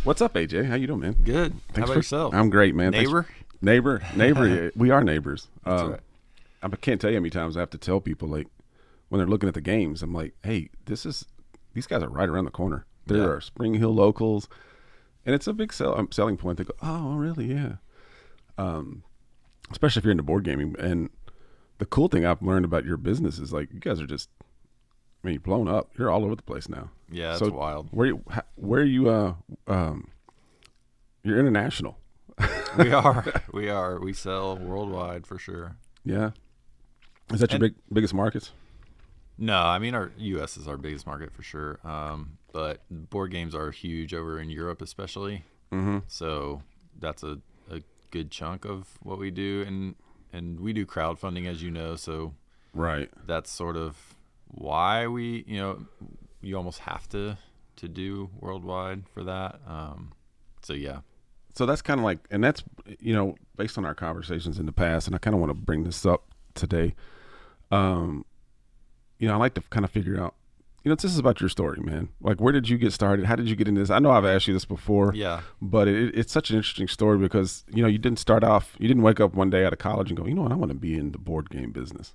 What's up, AJ? How you doing, man? Good. How about yourself? I'm great, man. Neighbor? Neighbor. We are neighbors. That's right. I can't tell you how many times I have to tell people, like, when they're looking at the games, I'm like, hey, these guys are right around the corner. There are Spring Hill locals, and it's a big selling point. They go, oh, really? Yeah. Especially if you're into board gaming. And the cool thing I've learned about your business is, like, you guys are just, you're blown up. You're all over the place now. Yeah, that's wild. Where are you? You're international. We are. We sell worldwide for sure. Yeah. Is that your biggest markets? No, I mean, our U.S. is our biggest market for sure. But board games are huge over in Europe, especially. Mm-hmm. So that's a good chunk of what we do, and we do crowdfunding, as you know. So right, that's sort of why we, you almost have to do worldwide for that. So yeah. So that's kind of like, and that's, based on our conversations in the past, and I kind of want to bring this up today. I like to kind of figure out, this is about your story, man. Like, where did you get started? How did you get into this? I know I've asked you this before. Yeah. But it's such an interesting story because, you didn't start off, you didn't wake up one day out of college and go, you know what, I want to be in the board game business.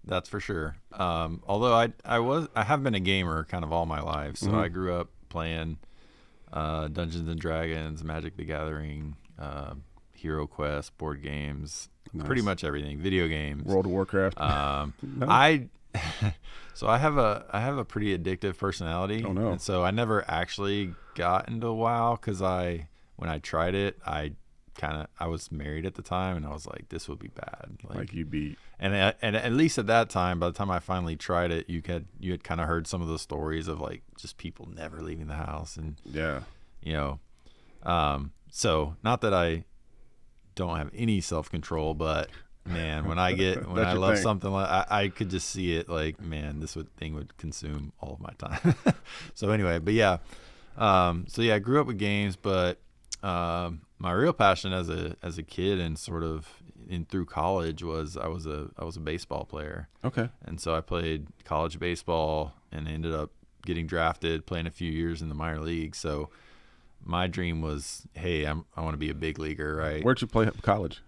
That's for sure. Although I have been a gamer kind of all my life. So I grew up playing Dungeons and Dragons, Magic the Gathering, Hero Quest, board games, pretty much everything, video games, World of Warcraft. No. So I have a pretty addictive personality. Oh no! And so I never actually got into WoW because when I tried it, I was married at the time, and I was like, this would be bad. Like you'd be. And at least at that time, by the time I finally tried it, you had kind of heard some of the stories of, like, just people never leaving the house, and so not that I don't have any self-control, but man, when I love something, like I could just see it, like, man, thing would consume all of my time. So anyway, but yeah, I grew up with games, but my real passion as a kid and sort of through college was I was a baseball player. Okay. And so I played college baseball and ended up getting drafted, playing a few years in the minor leagues. So my dream was, hey, I want to be a big leaguer, right? Where'd you play college?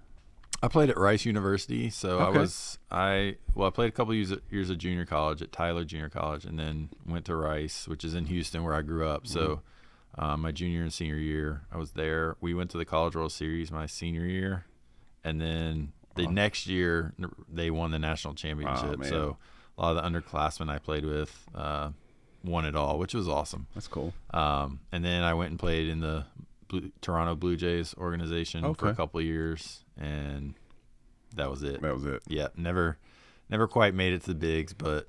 I played at Rice University. So okay. I played a couple years of junior college at Tyler Junior College, and then went to Rice, which is in Houston where I grew up. Mm-hmm. So my junior and senior year, I was there. We went to the College World Series my senior year, and then the next year they won the national championship. So a lot of the underclassmen I played with won it all, which was awesome. That's cool. And then I went and played in the Toronto Blue Jays organization for a couple of years, and that was it. Yeah, never quite made it to the bigs, but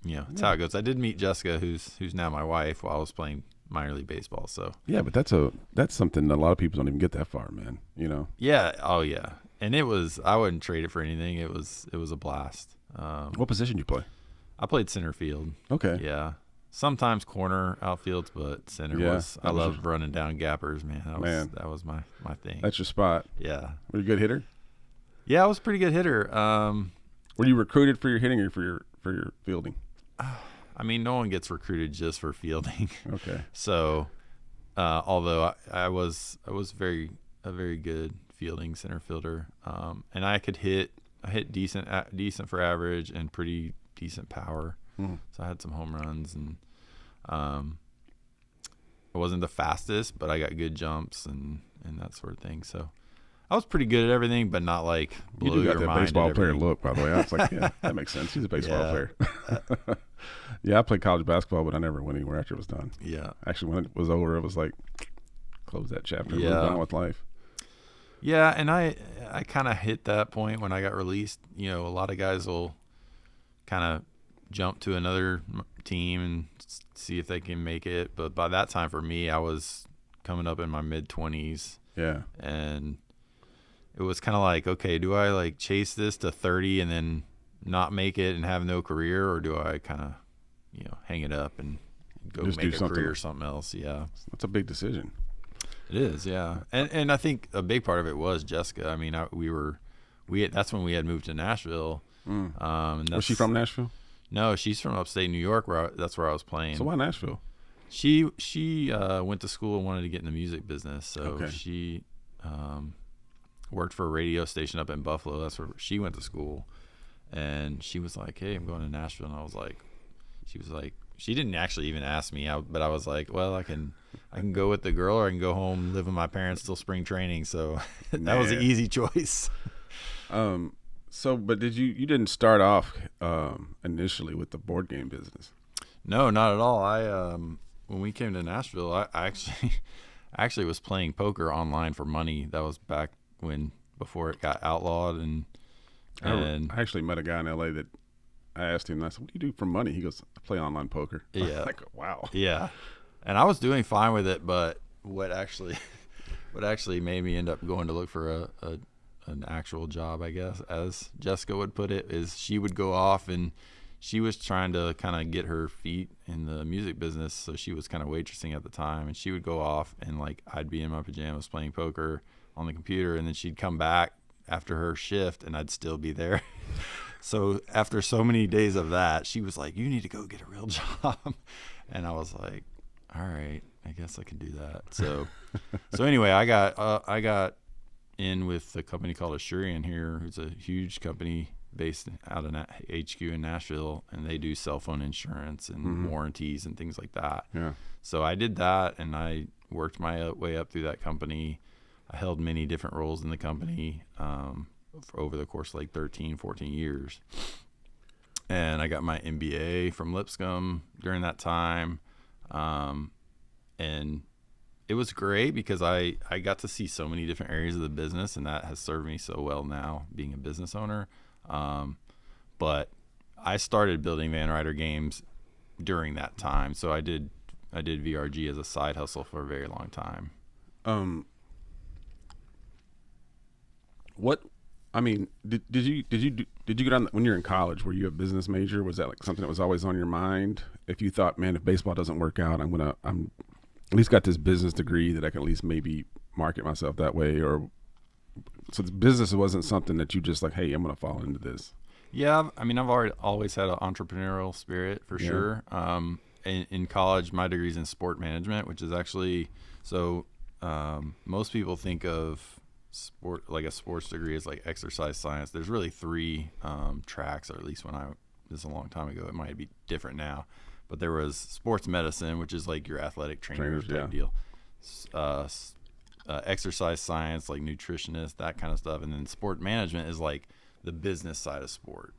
it's how it goes. I did meet Jessica, who's now my wife, while I was playing minor league baseball. So yeah, but that's something that a lot of people don't even get that far, man. Yeah. Oh yeah. And I wouldn't trade it for anything. It was a blast. What position did you play? I played center field. Okay. Yeah. Sometimes corner outfields, but center was. I love running down gappers, man. That was my thing. That's your spot. Yeah. Were you a good hitter? Yeah, I was a pretty good hitter. Were you recruited for your hitting or for your fielding? I mean, no one gets recruited just for fielding. Okay. So, although I was a very good fielding center fielder, and I hit decent for average and pretty decent power. So I had some home runs, and I wasn't the fastest, but I got good jumps and that sort of thing. So I was pretty good at everything, but not like blow you do got your that mind baseball at player everything. look, by the way. I was like, yeah, that makes sense. He's a baseball player. Yeah, I played college basketball, but I never went anywhere after it was done. Yeah. Actually, when it was over, it was like, close that chapter and move on with life. Yeah, and I kind of hit that point when I got released. A lot of guys will kind of jump to another team and see if they can make it. But by that time for me, I was coming up in my mid-20s. Yeah. And it was kind of like, okay, do I like chase this to 30 and then not make it and have no career, or do I kind of, hang it up and go just make a career or something else? Yeah. That's a big decision. It is, yeah. And I think a big part of it was Jessica. I mean, that's when we had moved to Nashville. And was she from Nashville? No, she's from upstate New York, that's where I was playing. So why Nashville? She went to school and wanted to get in the music business, so she worked for a radio station up in Buffalo. That's where she went to school, and she was like, "Hey, I'm going to Nashville," and she was like, she didn't actually even ask me, but I was like, "Well, I can go with the girl, or I can go home, live with my parents till spring training." So that was an easy choice. But you didn't start off initially with the board game business? No, not at all. When we came to Nashville, I actually was playing poker online for money. That was back before it got outlawed. And I actually met a guy in LA that I asked him, and I said, "What do you do for money?" He goes, "I play online poker." Yeah. Like, wow. Yeah. And I was doing fine with it, but what actually made me end up going to look for an actual job, I guess, as Jessica would put it, is she would go off, and she was trying to kind of get her feet in the music business. So she was kind of waitressing at the time, and she would go off, and like I'd be in my pajamas playing poker on the computer, and then she'd come back after her shift and I'd still be there. So after so many days of that, she was like, "You need to go get a real job." And I was like, "All right, I guess I can do that." So anyway, I got in with a company called Assurian here, who's a huge company based out of HQ in Nashville, and they do cell phone insurance and warranties and things like that. Yeah. So I did that, and I worked my way up through that company. I held many different roles in the company for over the course of like 13, 14 years. And I got my MBA from Lipscomb during that time. And it was great because I got to see so many different areas of the business, and that has served me so well now being a business owner. But I started building Ryder Games during that time. So I did VRG as a side hustle for a very long time. Did you get on when you're in college? Were you a business major? Was that like something that was always on your mind? If you thought, man, if baseball doesn't work out, I'm at least got this business degree that I can at least maybe market myself that way, or so the business wasn't something that you just like, hey, I'm going to fall into this. Yeah, I mean, I've always had an entrepreneurial spirit for sure. In college, my degree's in sport management, which is actually most people think of sport, like a sports degree, as like exercise science. There's really three tracks, or at least this is a long time ago. It might be different now, but there was sports medicine, which is like your athletic trainers type deal. Exercise science, like nutritionist, that kind of stuff, and then sport management is like the business side of sport.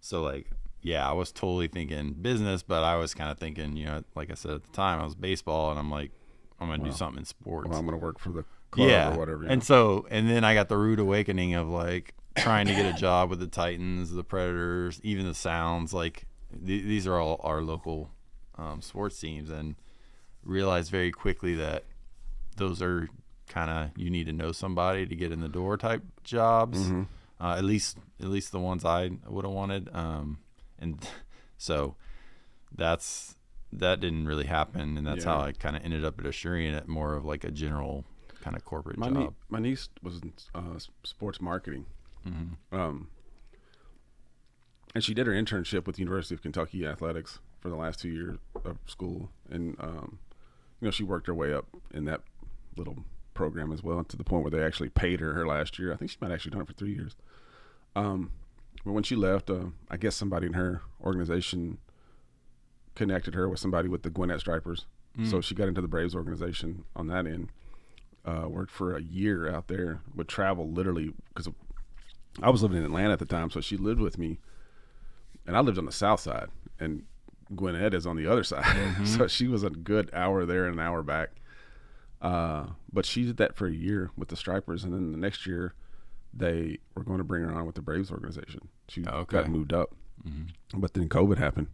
So like, yeah, I was totally thinking business, but I was kind of thinking, like I said at the time, I was baseball, and I'm like, I'm gonna do something in sports. Well, I'm gonna work for the club or whatever. And then I got the rude awakening of like trying to get a job with the Titans, the Predators, even the Sounds. Like these are all our local sports teams, and realized very quickly that those are kind of, you need to know somebody to get in the door type jobs. At least the ones I would have wanted. And so that didn't really happen, and that's how I kind of ended up at Assurian at more of like a general kind of corporate job. My niece was in sports marketing, and she did her internship with the University of Kentucky Athletics for the last 2 years of school, and she worked her way up in that little program as well, to the point where they actually paid her last year. I think she might have actually done it for 3 years. But when she left, I guess somebody in her organization connected her with somebody with the Gwinnett Stripers. So she got into the Braves organization on that end. Worked for a year out there, would travel literally, because I was living in Atlanta at the time, so she lived with me, and I lived on the south side, and Gwinnett is on the other side. So she was a good hour there and an hour back. But she did that for a year with the Stripers, and then the next year they were going to bring her on with the Braves organization. She got moved up, but then COVID happened.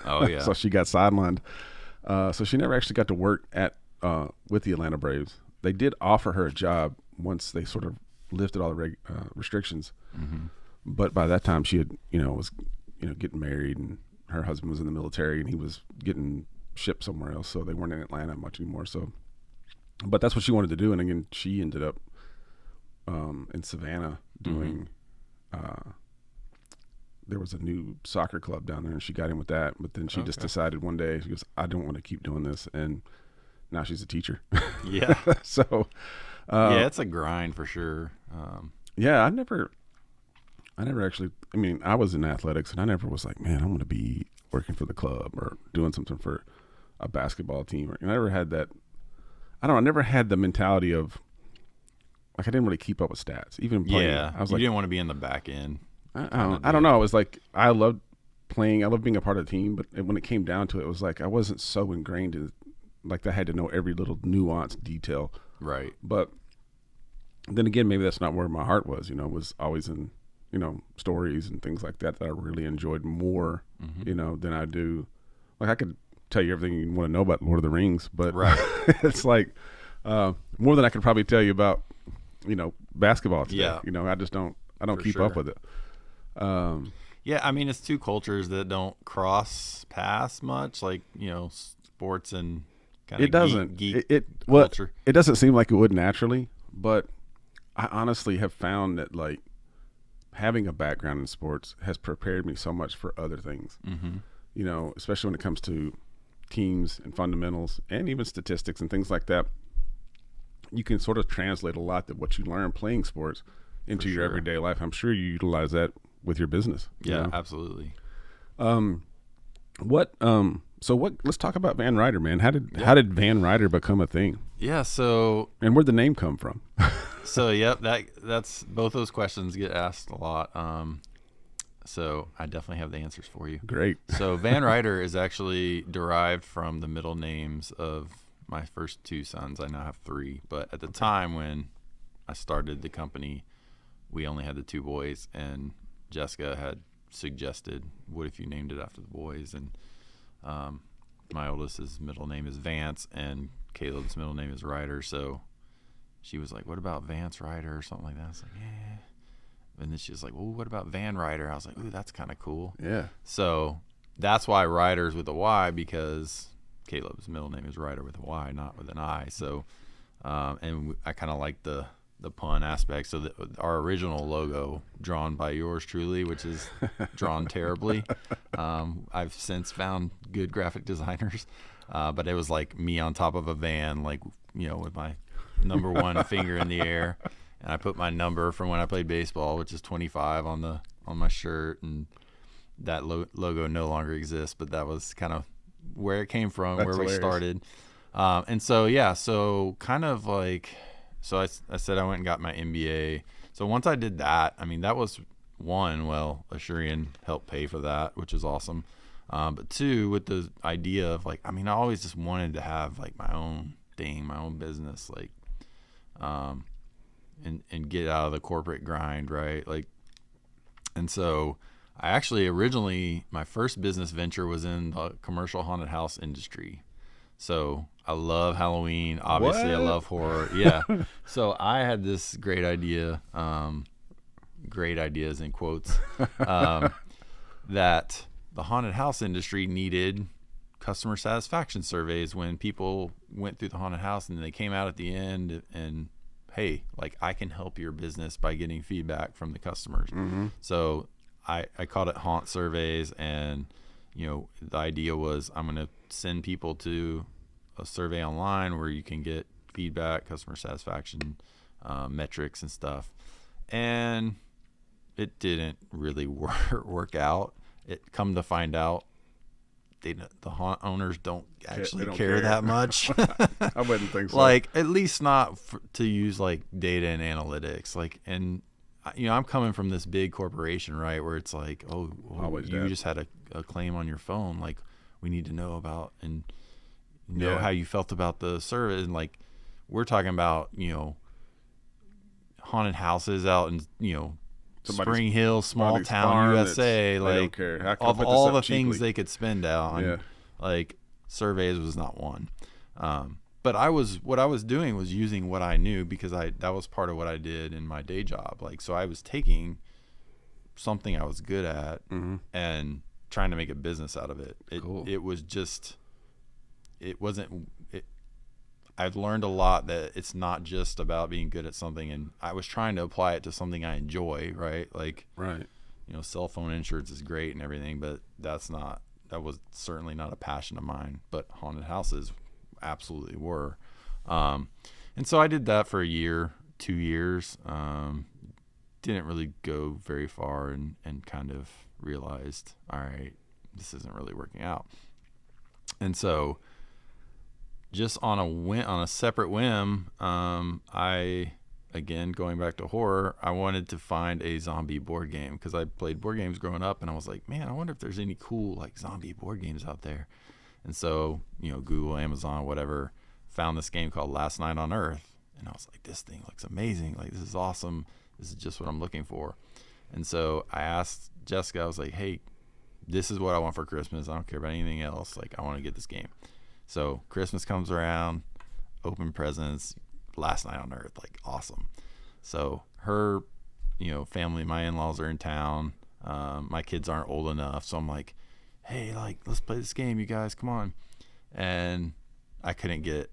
Oh yeah. So she got sidelined. So she never actually got to work with the Atlanta Braves. They did offer her a job once they sort of lifted all the restrictions, but by that time she had, was getting married, and her husband was in the military, and he was getting shipped somewhere else, so they weren't in Atlanta much anymore. So, but that's what she wanted to do, and again, she ended up in Savannah doing there was a new soccer club down there, and she got in with that. But then she just decided one day, she goes, I don't want to keep doing this. And now she's a teacher. Yeah. So, yeah, it's a grind for sure. Yeah, I never actually, I mean, I was in athletics, and I never was like, man, I'm going to be working for the club or doing something for a basketball team. I never had that. I never had the mentality of, like, I didn't really keep up with stats. Even playing, I was you like, didn't want to be in the back end. I don't know. It was like, I loved playing. I loved being a part of the team. But when it came down to it, it was like I wasn't so ingrained in, like, I had to know every little nuanced detail. Right. But then again, maybe that's not where my heart was. It was always in, stories and things like that I really enjoyed more, than I do. Like, I could tell you everything you want to know about Lord of the Rings, but it's like more than I could probably tell you about, basketball today. Yeah. I just don't keep up with it. Yeah, I mean, it's two cultures that don't cross paths much, like, sports and kind of it doesn't. geek culture. It doesn't seem like it would naturally, but I honestly have found that, like, having a background in sports has prepared me so much for other things. Especially when it comes to teams and fundamentals and even statistics and things like that. You can sort of translate a lot of what you learn playing sports into your everyday life. I'm sure you utilize that with your business. Yeah, absolutely. Let's talk about Van Ryder, man. How did Van Ryder become a thing? Yeah, and where'd the name come from? So that's both those questions get asked a lot. So I definitely have the answers for you. Great. So Van Ryder is actually derived from the middle names of my first two sons. I now have three, but at the time when I started the company, we only had the two boys, and Jessica had suggested, what if you named it after the boys? And my oldest's middle name is Vance, and Caleb's middle name is Ryder. So she was like, what about Vance Ryder or something like that? I was like, yeah. And then she was like, well, what about Van Ryder? I was like, ooh, that's kind of cool. Yeah. So that's why Ryder's with a Y, because Caleb's middle name is Ryder with a Y, not with an I. So, and I kind of like the pun aspect. So our original logo, drawn by yours truly, which is drawn terribly. I've since found good graphic designers, but it was like me on top of a van, like, with my number one finger in the air. And I put my number from when I played baseball, which is 25, on my shirt, and that logo no longer exists. But that was kind of where it came from, That's where hilarious. we started. And so kind of like, so I said I went and got my MBA. So once I did that, I mean, that was one, well, Assurian helped pay for that, which is awesome. But two, with the idea of, like, I mean, I always just wanted to have, like, my own thing, my own business, like, and get out of the corporate grind, right? Like, and so I actually originally, my first business venture was in the commercial haunted house industry. So I love Halloween. Obviously, I love horror. Yeah. So I had this great idea, great ideas in quotes, that the haunted house industry needed customer satisfaction surveys when people went through the haunted house and they came out at the end and, hey, like, I can help your business by getting feedback from the customers. Mm-hmm. So I called it haunt surveys, and the idea was I'm going to send people to a survey online where you can get feedback, customer satisfaction metrics and stuff. And it didn't really work out. It come to find out, the haunt owners don't actually care that much. I wouldn't think so. Like, at least not to use, like, data and analytics. Like, and I'm coming from this big corporation, right, where it's like, oh, well, you just had a claim on your phone. Like, we need to know about and know how you felt about the service. And, like, we're talking about, haunted houses out in, Spring Hill, small town USA, like, of all the things they could spend on, like, surveys was not one. But what I was doing was using what I knew, because that was part of what I did in my day job. Like, so I was taking something I was good at and trying to make a business out of it. It was just, I've learned a lot that it's not just about being good at something, and I was trying to apply it to something I enjoy, right? Like, right. cell phone insurance is great and everything, but that was certainly not a passion of mine. But haunted houses absolutely were. And so I did that for a year, 2 years. Didn't really go very far, and kind of realized, all right, this isn't really working out. And so just on a separate whim, I, again, going back to horror, I wanted to find a zombie board game because I played board games growing up, and I was like, man, I wonder if there's any cool like zombie board games out there. And so, Google, Amazon, whatever, found this game called Last Night on Earth. And I was like, this thing looks amazing. Like, this is awesome. This is just what I'm looking for. And so I asked Jessica, I was like, hey, this is what I want for Christmas. I don't care about anything else. Like, I want to get this game. So Christmas comes around, open presents, Last Night on Earth, like awesome. So her, family, my in-laws are in town. My kids aren't old enough. So I'm like, hey, like, let's play this game, you guys, come on. And I couldn't get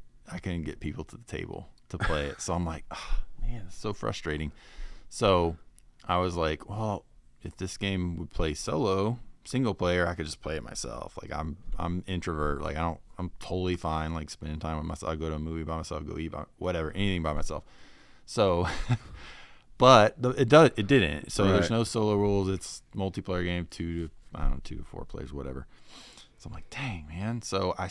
people to the table to play it. So I'm like, oh, man, it's so frustrating. So I was like, well, if this game would play single player, I could just play it myself. Like, I'm introvert. Like, I'm totally fine, like, spending time with myself. I go to a movie by myself, go eat whatever, anything by myself. So, but it didn't. So There's no solo rules. It's multiplayer game, 2 to 4 players, whatever. So I'm like, dang, man. So I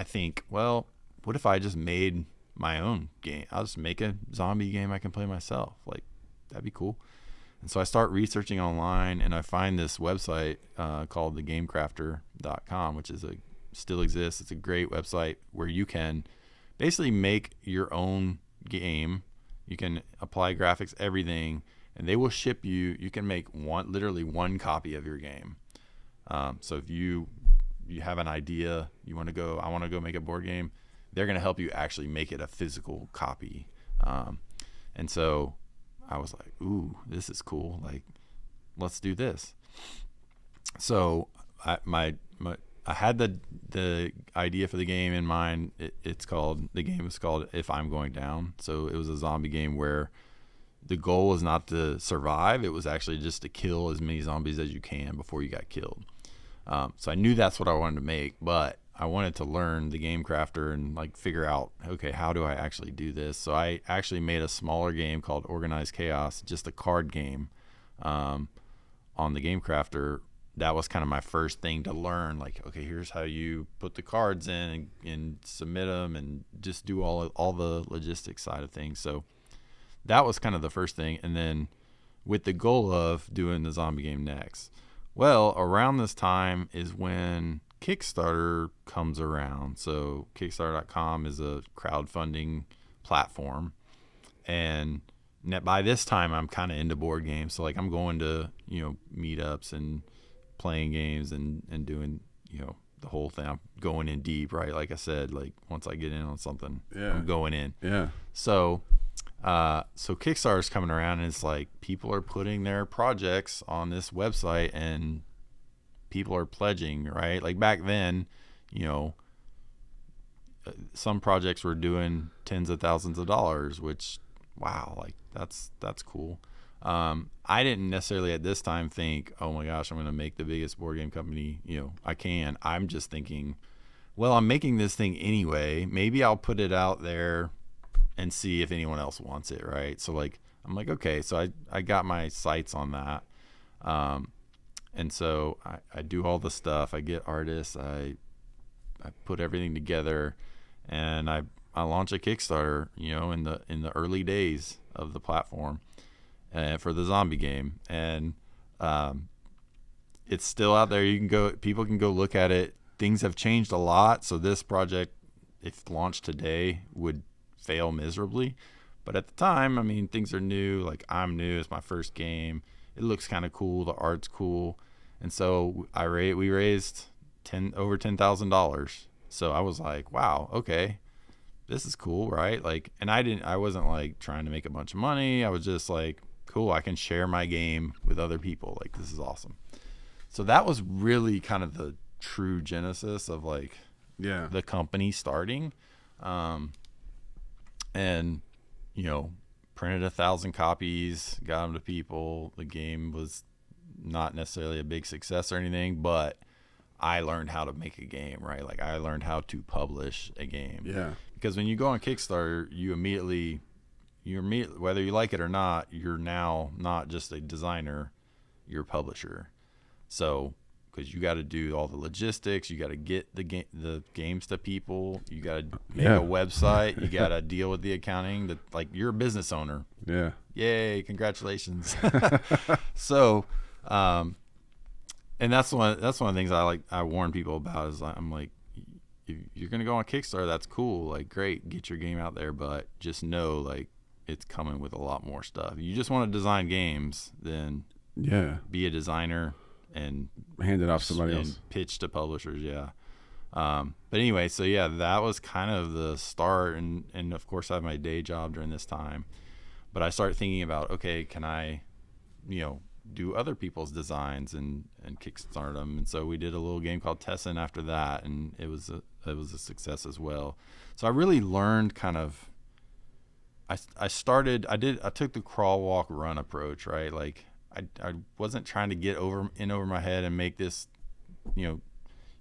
think, well, what if I just made my own game? I'll just make a zombie game I can play myself. Like, that'd be cool. And so I start researching online, and I find this website called thegamecrafter.com, which still exists. It's a great website where you can basically make your own game. You can apply graphics, everything, and they will ship you. You can make literally one copy of your game. So if you have an idea, I want to go make a board game, they're going to help you actually make it a physical copy. And so I was like, ooh, this is cool. Like, let's do this. So I had the idea for the game in mind. The game is called If I'm Going Down. So it was a zombie game where the goal was not to survive. It was actually just to kill as many zombies as you can before you got killed. So I knew that's what I wanted to make, but I wanted to learn the Game Crafter and like figure out, okay, how do I actually do this? So I actually made a smaller game called Organized Chaos, just a card game on the Game Crafter. That was kind of my first thing to learn. Like, okay, here's how you put the cards in and submit them and just do all the logistics side of things. So that was kind of the first thing. And then with the goal of doing the zombie game next. Well, around this time is when Kickstarter comes around. So Kickstarter.com is a crowdfunding platform. And by this time, I'm kind of into board games. So, like, I'm going to, meetups and playing games and doing, the whole thing. I'm going in deep, right? Like I said, like, once I get in on something, I'm going in. Yeah. So Kickstarter's coming around, and it's like people are putting their projects on this website and people are pledging, right? Like back then, some projects were doing tens of thousands of dollars, which, wow, like that's cool. I didn't necessarily at this time think, oh my gosh, I'm going to make the biggest board game company, I can. I'm just thinking, well, I'm making this thing anyway. Maybe I'll put it out there and see if anyone else wants it, right? So like, I'm like, okay, so I got my sights on that. And so I do all the stuff. I get artists. I put everything together, and I launch a Kickstarter, in the early days of the platform, for the zombie game. And it's still out there. People can go look at it. Things have changed a lot. So this project, if launched today, would fail miserably. But at the time, I mean, things are new. Like, I'm new. It's my first game. It looks kind of cool. The art's cool. And so we raised over $10,000. So I was like, wow, okay, this is cool, right? Like, and I wasn't like trying to make a bunch of money. I was just like, cool, I can share my game with other people. Like, this is awesome. So that was really kind of the true genesis of like the company starting. And, printed 1,000 copies, got them to people. The game was not necessarily a big success or anything, but I learned how to make a game, right? Like I learned how to publish a game. Yeah. Because when you go on Kickstarter, you immediately, whether you like it or not, you're now not just a designer, you're a publisher. So, because you got to do all the logistics, you got to get the games to people, you got to make a website, you got to deal with the accounting. Like you're a business owner. Yeah. Yay! Congratulations. So, and that's one of the things I warn people about is I'm like, if you're gonna go on Kickstarter, that's cool. Like, great, get your game out there, but just know like it's coming with a lot more stuff. You just want to design games, then be a designer and hand it off to somebody else. Pitch to publishers, But anyway, so that was kind of the start, and of course I have my day job during this time. But I started thinking about, okay, can I, do other people's designs and kickstart them? And so we did a little game called Tessin after that, and it was a success as well. So I really learned kind of. I took the crawl, walk, run approach, right? Like I wasn't trying to get over my head and make this,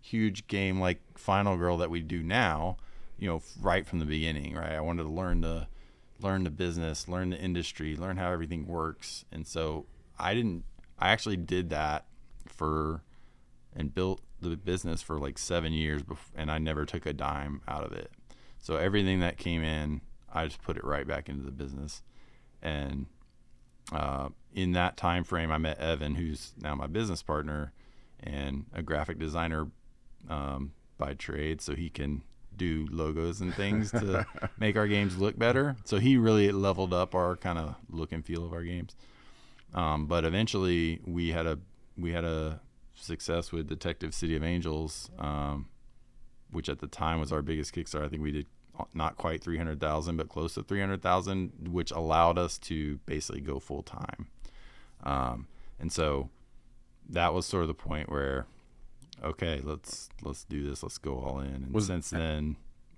huge game like Final Girl that we do now, right from the beginning, right? I wanted to learn the business, learn the industry, learn how everything works. And so I actually did that and built the business for like 7 years and I never took a dime out of it. So everything that came in, I just put it right back into the business. And in that time frame, I met Evan, who's now my business partner and a graphic designer by trade, so he can do logos and things to make our games look better. So he really leveled up our kind of look and feel of our games. But eventually we had a success with Detective City of Angels, which at the time was our biggest Kickstarter. I think we did not quite 300,000, but close to 300,000, which allowed us to basically go full time. And so that was sort of the point where, okay, let's do this. Let's go all in. And since then,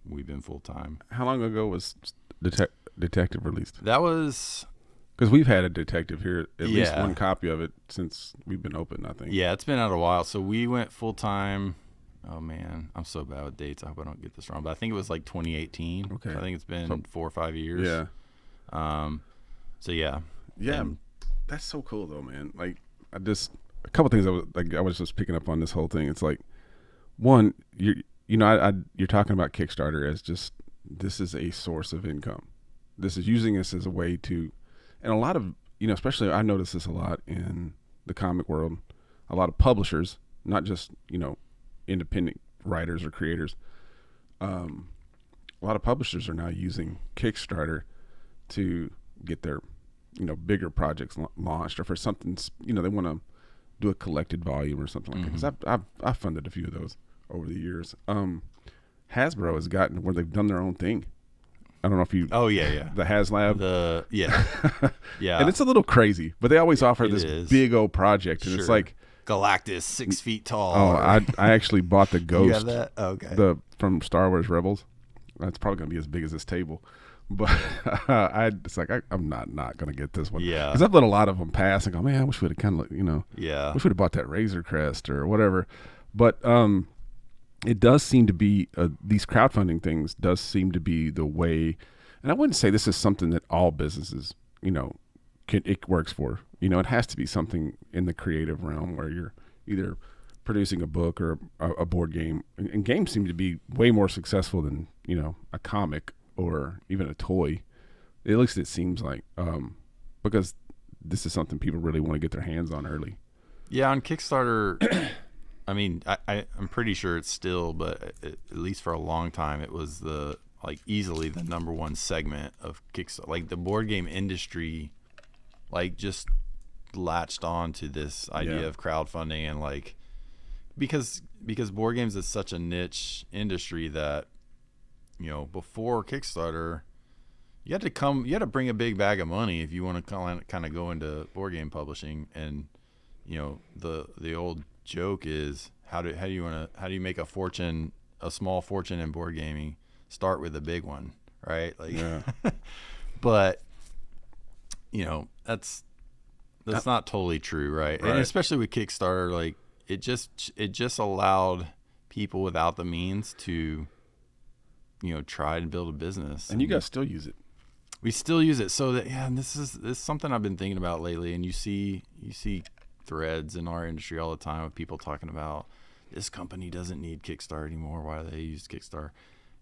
we've been full time. How long ago was Detective released? That was because we've had a Detective here, at least one copy of it since we've been open, I think. Yeah, it's been out a while. So we went full time. Oh man, I'm so bad with dates. I hope I don't get this wrong, but I think it was like 2018. Okay, so I think it's been 4 or 5 years. Yeah. So yeah. Yeah, that's so cool though, man. Like a couple things I was just picking up on this whole thing. It's like, one, you're talking about Kickstarter as just, this is a source of income. This is using this as a way to, and a lot of, especially I notice this a lot in the comic world, a lot of publishers, not just, independent writers or creators. A lot of publishers are now using Kickstarter to get their, bigger projects launched, or for something, they want to do a collected volume or something like that. Because I've funded a few of those over the years. Hasbro has gotten where they've done their own thing. I don't know if you. Oh yeah. The HasLab. Yeah. And it's a little crazy, but they always offer this big old project, and it's like Galactus 6 feet tall. Oh, I actually bought the Ghost. You have that? Okay. From Star Wars Rebels. That's probably gonna be as big as this table. But I'm not gonna get this one. Yeah, because I've let a lot of them pass and go, man, I wish we'd have kind of wish we'd have bought that Razor Crest or whatever. But it does seem to be these crowdfunding things does seem to be the way. And I wouldn't say this is something that all businesses it works for. It has to be something in the creative realm where you're either producing a book or a board game. And games seem to be way more successful than a comic or even a toy. At least it seems like, because this is something people really want to get their hands on early. Yeah, on Kickstarter, I mean, I'm pretty sure it's still, but at least for a long time, it was easily the number one segment of Kickstarter. Like the board game industry, just latched on to this idea of crowdfunding, and because board games is such a niche industry that, before Kickstarter, you had to bring a big bag of money if you want to kind of go into board game publishing. And the old joke is how do you make a small fortune in board gaming? Start with a big one, right? But that's that's not totally true, right? Right. And especially with Kickstarter, like it just allowed people without the means to, try and build a business. And you guys still use it. We still use it. So that, and this is something I've been thinking about lately. And you see threads in our industry all the time of people talking about this company doesn't need Kickstarter anymore. Why do they use Kickstarter?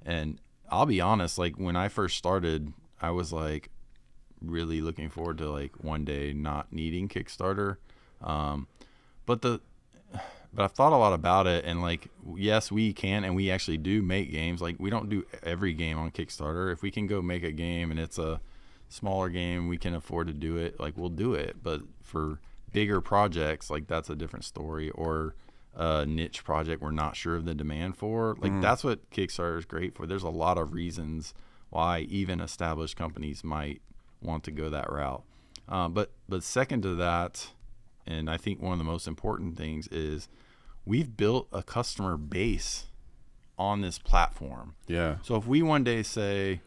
And I'll be honest, like when I first started, I was like really looking forward to like one day not needing Kickstarter. But I've thought a lot about it, and like, yes, we can, and we actually do make games. Like we don't do every game on Kickstarter. If we can go make a game and it's a smaller game, we can afford to do it, like we'll do it. But for bigger projects, like that's a different story, or a niche project we're not sure of the demand for. Like that's what Kickstarter is great for. There's a lot of reasons why even established companies might want to go that route. But second to that, and I think one of the most important things is we've built a customer base on this platform. Yeah. So if we one day say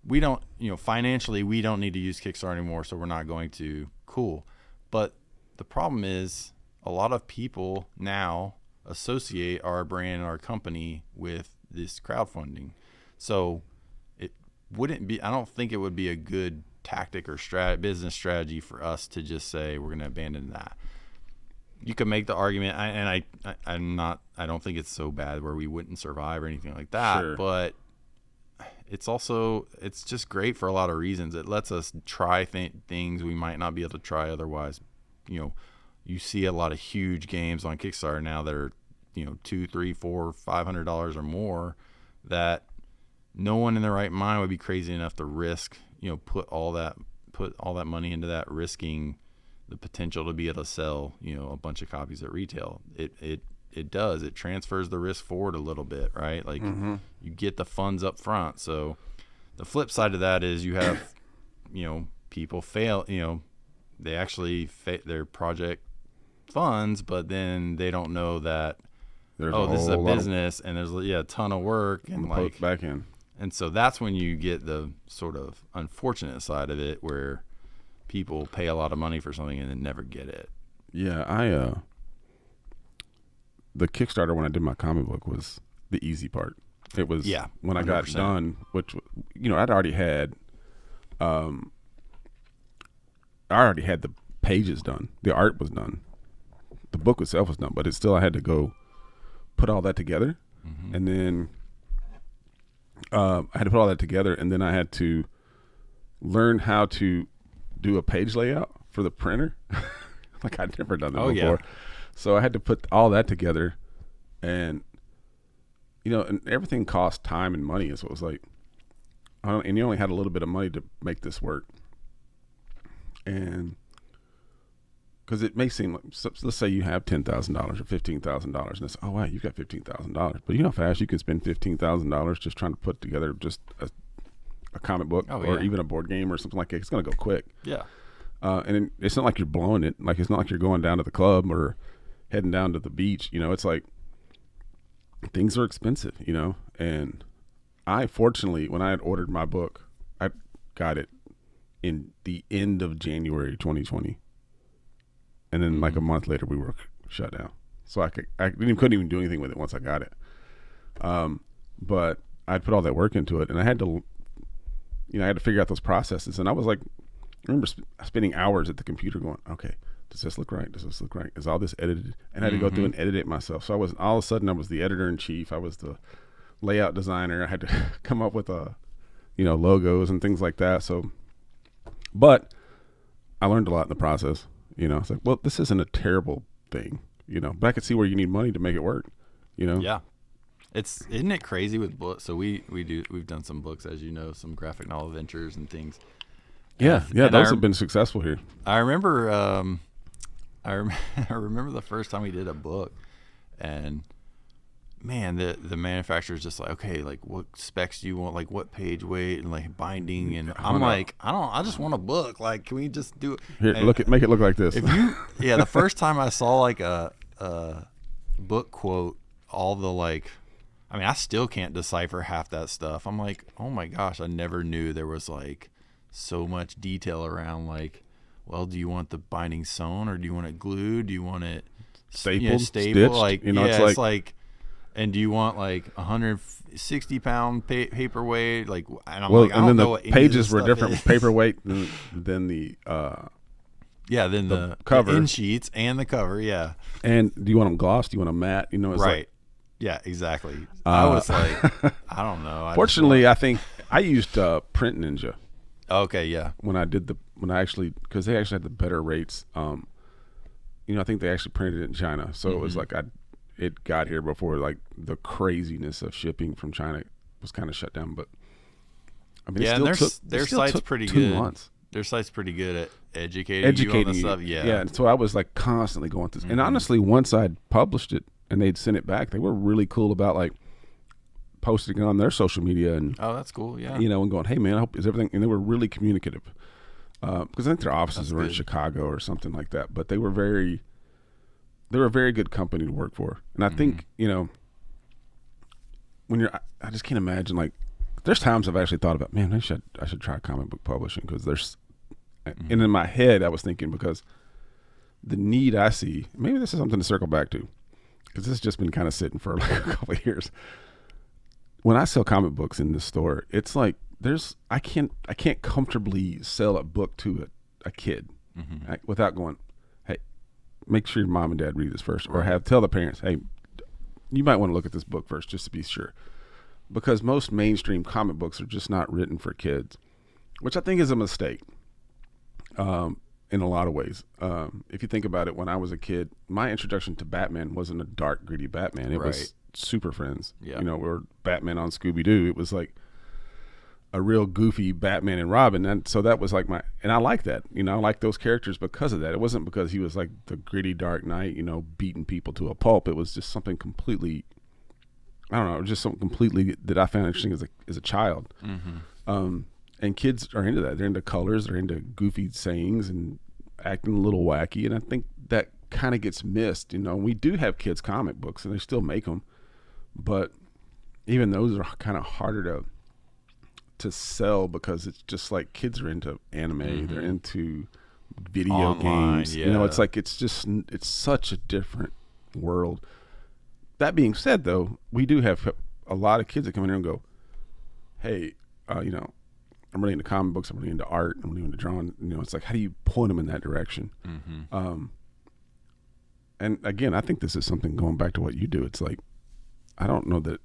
we don't, financially we don't need to use Kickstarter anymore, so we're not going to, cool. But the problem is a lot of people now associate our brand and our company with this crowdfunding. So it wouldn't be, I don't think it would be a good tactic or business strategy for us to just say we're going to abandon that. You could make the argument, I don't think it's so bad where we wouldn't survive or anything like that. Sure. But it's just great for a lot of reasons. It lets us try things we might not be able to try otherwise. You see a lot of huge games on Kickstarter now that are, $200, $300, $400, $500 or more that no one in their right mind would be crazy enough to risk, put all that money into that, risking the potential to be able to sell, a bunch of copies at retail. It does. It transfers the risk forward a little bit, right? Like you get the funds up front. So the flip side of that is you have, people fail, they actually their project funds, but then they don't know that, this is a business and there's a ton of work and like back in. And so that's when you get the sort of unfortunate side of it where people pay a lot of money for something and then never get it. Yeah, the Kickstarter when I did my comic book was the easy part. It was when 100%. I got done, which I'd already had I already had the pages done. The art was done. The book itself was done, but it's still I had to go put all that together. And then I had to put all that together, and then I had to learn how to do a page layout for the printer. Like I'd never done that before. Yeah. So I had to put all that together, and and everything cost time and money. So it was like, and you only had a little bit of money to make this work. And because it may seem like, let's say you have $10,000 or $15,000, and it's, oh wow, you've got $15,000. But you know how fast you can spend $15,000 just trying to put together just a comic book or even a board game or something like that. It's going to go quick. Yeah. And it's not like you're blowing it. Like it's not like you're going down to the club or heading down to the beach. It's like things are expensive. And I fortunately, when I had ordered my book, I got it in the end of January 2020. And then like a month later, we were shut down. So I couldn't even do anything with it once I got it. But I'd put all that work into it, and I had to figure out those processes. And I was like, I remember spending hours at the computer going, okay, does this look right? Does this look right? Is all this edited? And I had to go through and edit it myself. So all of a sudden I was the editor in chief. I was the layout designer. I had to come up with logos and things like that. So, but I learned a lot in the process. It's like, well, this isn't a terrible thing, but I could see where you need money to make it work, Yeah. Isn't it crazy with books? So we've done some books, as you know, some graphic novel ventures and things. Yeah. Those have been successful here. I remember, I remember the first time we did a book, and man, the manufacturer's just like, okay, like what specs do you want? Like what page weight and like binding? And I'm like, I just want a book. Like, can we just do it? Here, make it look like this. The first time I saw like a book quote, all the I still can't decipher half that stuff. I'm like, oh my gosh, I never knew there was like so much detail around like well, do you want the binding sewn or do you want it glued? Do you want it stapled, stitched? Like, it's like, and do you want like 160-pound paperweight? Like, and I'm like, I don't know what pages were different paperweight than the then the cover, the in sheets and the cover. Yeah. And do you want them glossed? Do you want them matte? It's right. Like, yeah, exactly. I was like, I don't know. Fortunately, I think I used Print Ninja. Okay, yeah. Because they actually had the better rates. I think they actually printed it in China, so it was like it got here before like the craziness of shipping from China was kind of shut down. But I mean, their site's pretty good. 2 months. Their site's pretty good at educating you on the stuff. Yeah. And so I was like constantly going through. And honestly, once I'd published it and they'd sent it back, they were really cool about like posting it on their social media and that's cool. Yeah. And going, hey man, I hope is everything. And they were really communicative because I think their offices were in Chicago or something like that. But they were a very good company to work for. And I think when I just can't imagine like. There's times I've actually thought about, man, I should try comic book publishing because there's, and in my head I was thinking because the need I see, maybe this is something to circle back to because this has just been kind of sitting for like a couple of years. When I sell comic books in this store, it's like I can't comfortably sell a book to a kid without going, hey, make sure your mom and dad read this first, or tell the parents, hey, you might want to look at this book first just to be sure. Because most mainstream comic books are just not written for kids, which I think is a mistake in a lot of ways. If you think about it, when I was a kid, my introduction to Batman wasn't a dark, gritty Batman. It was Super Friends, or Batman on Scooby-Doo. It was like a real goofy Batman and Robin. And so that was like and I like that. I like those characters because of that. It wasn't because he was like the gritty Dark Knight, beating people to a pulp. It was just something completely... I don't know, just something completely that I found interesting as a child. And kids are into that. They're into colors. They're into goofy sayings and acting a little wacky. And I think that kind of gets missed. We do have kids' comic books, and they still make them. But even those are kind of harder to sell because it's just like kids are into anime. They're into video games. Yeah. It's like it's such a different world. That being said, though, we do have a lot of kids that come in here and go, hey, I'm really into comic books. I'm really into art. I'm really into drawing. It's like, how do you point them in that direction? And again, I think this is something going back to what you do. It's like, I don't know that,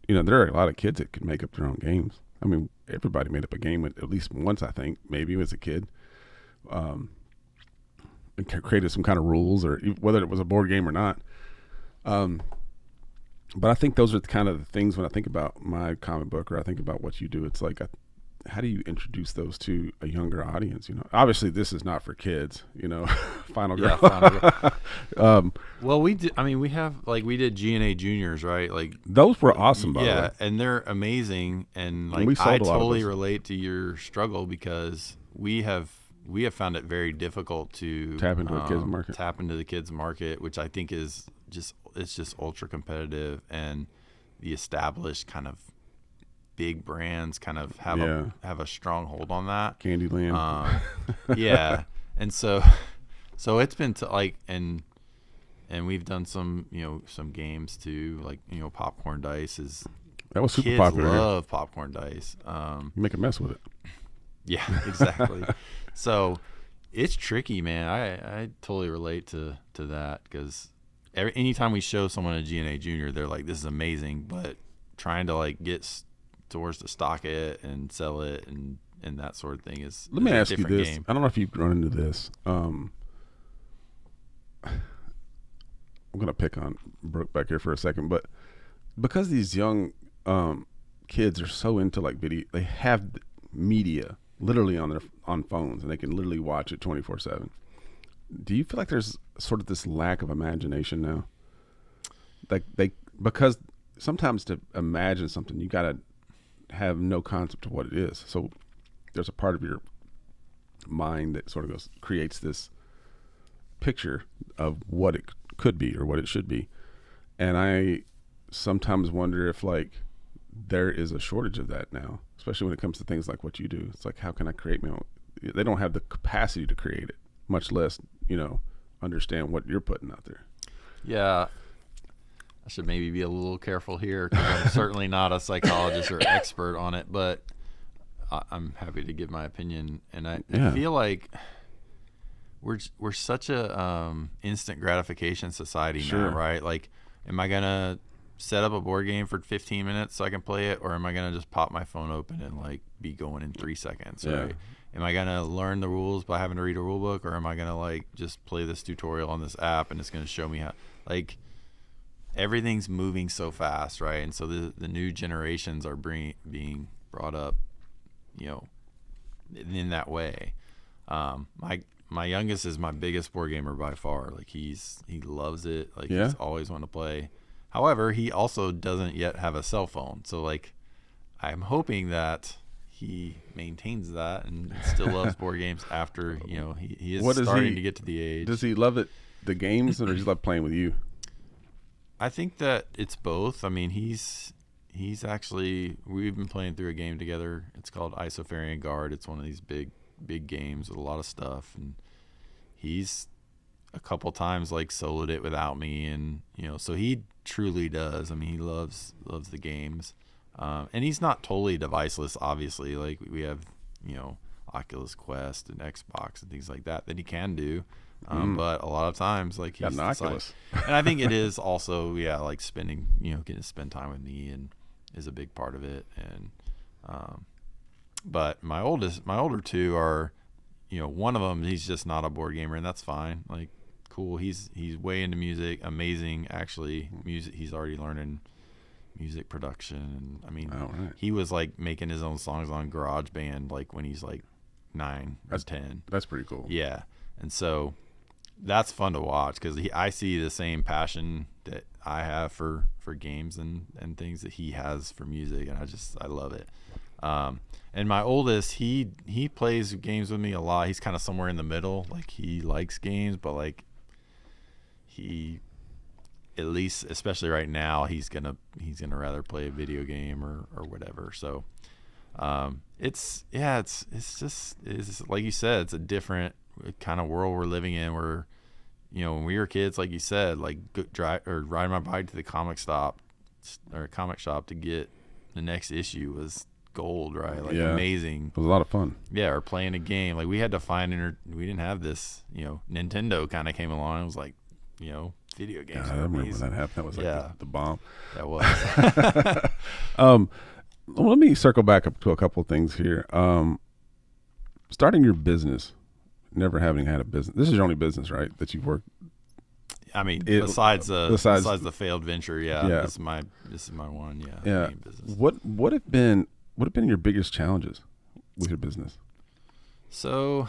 there are a lot of kids that can make up their own games. I mean, everybody made up a game at least once, I think, maybe as a kid. And created some kind of rules, or whether it was a board game or not. But I think those are kind of the things when I think about my comic book or I think about what you do. It's like, how do you introduce those to a younger audience? Obviously this is not for kids, Final Girl. Final Girl. Well, we did, we did G&A Juniors, right? Like those were awesome, by the way. Yeah. And they're amazing. And like, I totally relate to your struggle because we have found it very difficult to tap into the kids market, which I think is it's just ultra competitive, and the established kind of big brands kind of have a strong hold on that. Candyland. Yeah. And so it's been and we've done some, some games too, like, popcorn dice that was super kids popular. Love popcorn dice. You make a mess with it. Yeah, exactly. So it's tricky, man. I totally relate to that because anytime we show someone a G&A Junior, they're like, this is amazing, but trying to like get stores to stock it and sell it and that sort of thing is Let me ask you this. Game. I don't know if you've run into this. I'm going to pick on Brooke back here for a second, but because these young kids are so into like video, they have media literally on phones and they can literally watch it 24/7. Do you feel like there's sort of this lack of imagination now? Like because sometimes to imagine something, you got to have no concept of what it is. So there's a part of your mind that sort of creates this picture of what it could be or what it should be. And I sometimes wonder if like there is a shortage of that now, especially when it comes to things like what you do. It's like, how can I create my own? they don't have the capacity to create it, much less, understand what you're putting out there. Yeah. I should maybe be a little careful here because I'm certainly not a psychologist or expert on it, but I'm happy to give my opinion. And I feel like we're such a instant gratification society now, right? Like, am I going to set up a board game for 15 minutes so I can play it, or am I going to just pop my phone open and like be going in 3 seconds, right? Am I going to learn the rules by having to read a rule book, or am I going to like just play this tutorial on this app and it's going to show me how, like, everything's moving so fast, right? And so the new generations are being brought up, in that way. My youngest is my biggest board gamer by far. Like he loves it. Like he's always wanted to play. However, he also doesn't yet have a cell phone. So like, I'm hoping that he maintains that and still loves board games after, he is starting to get to the age. Does he love it, the games, or does he love playing with you? I think that it's both. I mean, he's actually, we've been playing through a game together. It's called Isofarian Guard. It's one of these big games with a lot of stuff, and he's a couple times like soloed it without me, and so he truly does. I mean, he loves the games, and he's not totally deviceless. Obviously, like we have Oculus Quest and Xbox and things like that he can do. But a lot of times, like he's Oculus. And I think it is also, like spending, getting to spend time with me and is a big part of it. And, but my older two are, one of them, he's just not a board gamer, and that's fine. Like, cool. He's way into music, amazing. Actually, music. He's already learning music production. And I mean, he was like making his own songs on GarageBand, like when he's like 9 or 10. That's pretty cool. Yeah. And so that's fun to watch because I see the same passion that I have for games and things that he has for music, and I love it. And my oldest, he plays games with me a lot. He's kind of somewhere in the middle. Like he likes games, but like he, at least especially right now, he's gonna rather play a video game or whatever. So it's like you said, it's a different kind of world we're living in, where when we were kids, like you said, like riding my bike to the comic shop to get the next issue was gold, right? Like amazing. It was a lot of fun. Yeah, or playing a game. Like we had to find we didn't have this, Nintendo kind of came along. It was like, video games. I remember when that happened. That was like the bomb. That was. Let me circle back up to a couple of things here. Starting your business, never having had a business. This is your only business, right? That you've worked. I mean, besides the failed venture, This is my one, main business. So,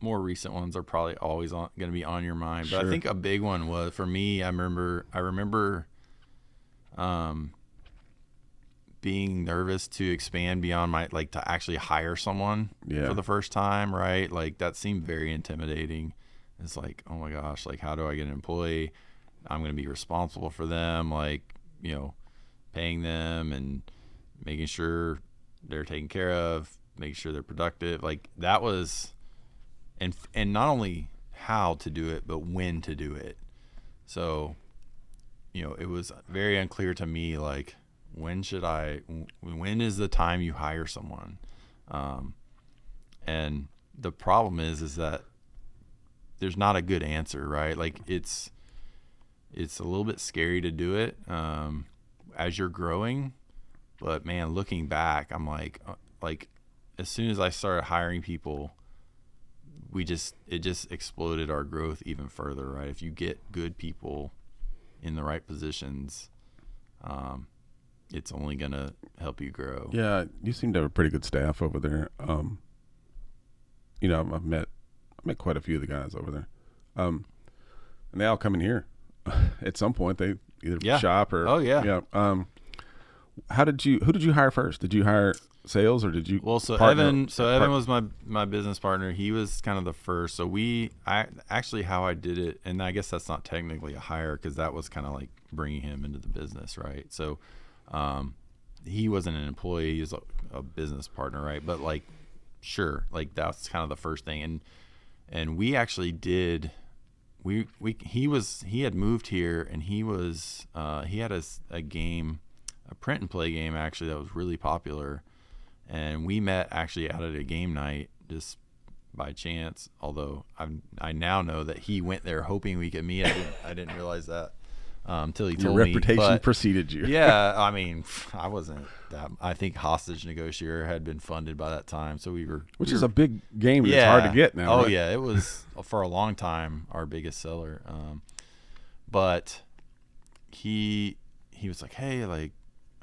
more recent ones are probably always going to be on your mind, but I think a big one was for me. I remember being nervous to expand beyond to actually hire someone for the first time, right? Like that seemed very intimidating. It's like, oh my gosh, like how do I get an employee? I'm going to be responsible for them, like, paying them and making sure they're taken care of, making sure they're productive. Like that was, and not only how to do it, but when to do it. So, it was very unclear to me, like, when is the time you hire someone? And the problem is that there's not a good answer, right? Like it's a little bit scary to do it as you're growing, but man, looking back, I'm like as soon as I started hiring people, it just exploded our growth even further, right? If you get good people in the right positions, it's only going to help you grow. Yeah, you seem to have a pretty good staff over there. I've met quite a few of the guys over there. And they all come in here at some point. They either shop or who did you hire first? Did you hire sales or did you Evan was my business partner. He was kind of the first. So how I did it, and I guess that's not technically a hire because that was kind of like bringing him into the business, right? So he wasn't an employee, he was a business partner, right? But like, sure, like that's kind of the first thing. And we actually did. He had moved here, and he had a game, a print and play game actually that was really popular, and we met actually out at a game night just by chance. Although I now know that he went there hoping we could meet. I didn't realize that until he told me. Your reputation preceded you. Yeah, I mean, I wasn't that. I think Hostage Negotiator had been funded by that time, so we were. Which is a big game. Yeah. It's hard to get now. Oh right? Yeah, it was for a long time our biggest seller. But he was like, hey, like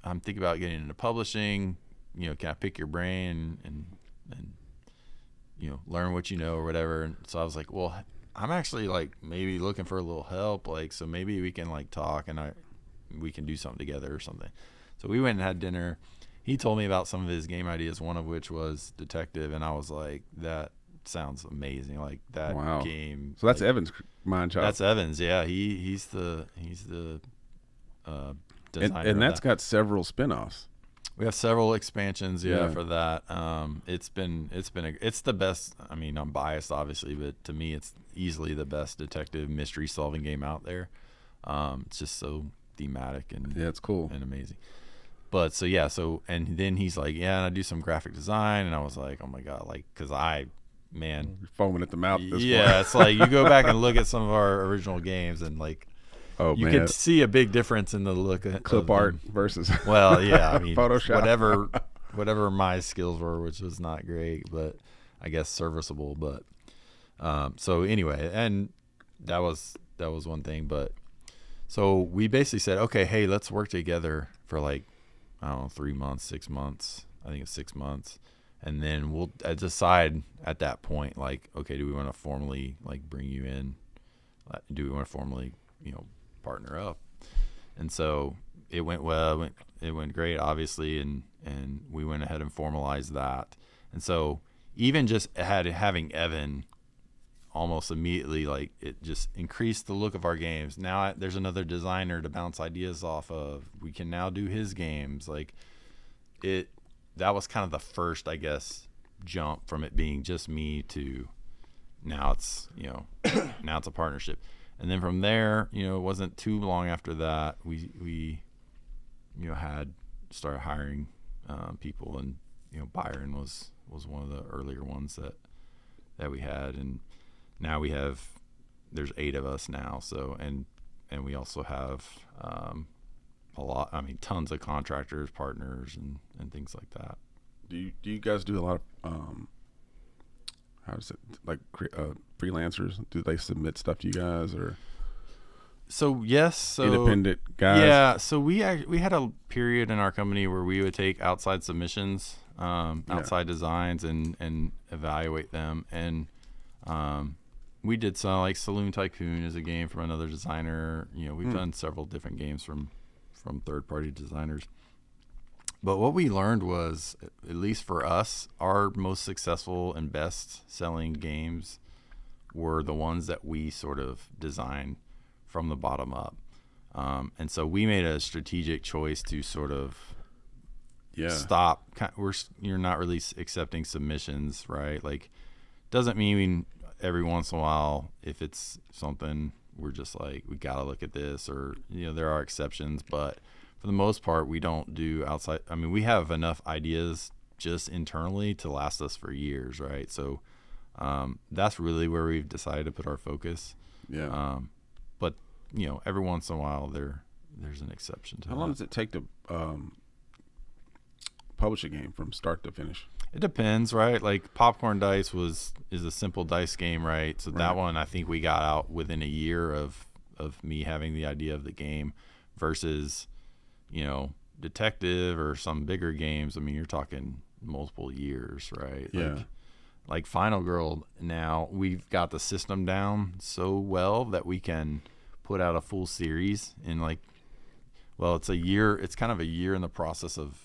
I'm thinking about getting into publishing. You know, can I pick your brain and you know, learn what you know or whatever? And so I was like, well, I'm actually like maybe looking for a little help, like so maybe we can like talk and we can do something together or something. So we went and had dinner. He told me about some of his game ideas, one of which was Detective, and I was like, that sounds amazing, like that game. So that's like, Evan's mind child. That's Evan's, yeah. He's the designer, and that's got several spinoffs. We have several expansions, for that. It's the best. I mean, I'm biased, obviously, but to me, it's easily the best detective mystery solving game out there. It's just so thematic and it's cool and amazing. But and then he's like, and I do some graphic design, and I was like, oh my god, like, because you're foaming at the mouth. It's like you go back and look at some of our original games, and like. Oh, you could see a big difference in the look of clip art versus well, yeah, I mean Photoshop. whatever my skills were, which was not great, but I guess serviceable. But so anyway, and that was one thing. But so we basically said, okay, hey, let's work together for like, I don't know, 3 months, 6 months. I think it's 6 months, and then we'll decide at that point, like, okay, do we want to formally like bring you in? Do we want to formally, partner up? And so it went well. It went great, obviously, and we went ahead and formalized that. And so even just having Evan almost immediately, like, it just increased the look of our games. Now there's another designer to bounce ideas off of. We can now do his games. Like, that was kind of the first, I guess, jump from it being just me to now it's now it's a partnership. And then from there, it wasn't too long after that we had started hiring people, and Byron was one of the earlier ones that we had, and now there's 8 of us now. So and we also have tons of contractors, partners, and things like that. Do you guys do a lot of how does it, like, freelancers? Do they submit stuff to you guys, or? So yes, independent guys. Yeah, so we had a period in our company where we would take outside submissions, outside designs, and evaluate them. And we did some, like Saloon Tycoon is a game from another designer. We've done several different games from third-party designers. But what we learned was, at least for us, our most successful and best-selling games were the ones that we sort of designed from the bottom up. And so we made a strategic choice to sort of stop. You're not really accepting submissions, right? Like, doesn't mean every once in a while, if it's something, we're just like, we got to look at this, or, there are exceptions, but for the most part, we don't do outside. I mean, we have enough ideas just internally to last us for years, right? So that's really where we've decided to put our focus. Yeah. But every once in a while, there's an exception to that. How long does it take to publish a game from start to finish? It depends, right? Like Popcorn Dice is a simple dice game, right? So that one, I think we got out within a year of me having the idea of the game, versus Detective or some bigger games. I mean, you're talking multiple years, right? Yeah. Like Final Girl, now we've got the system down so well that we can put out a full series in it's a year. It's kind of a year in the process of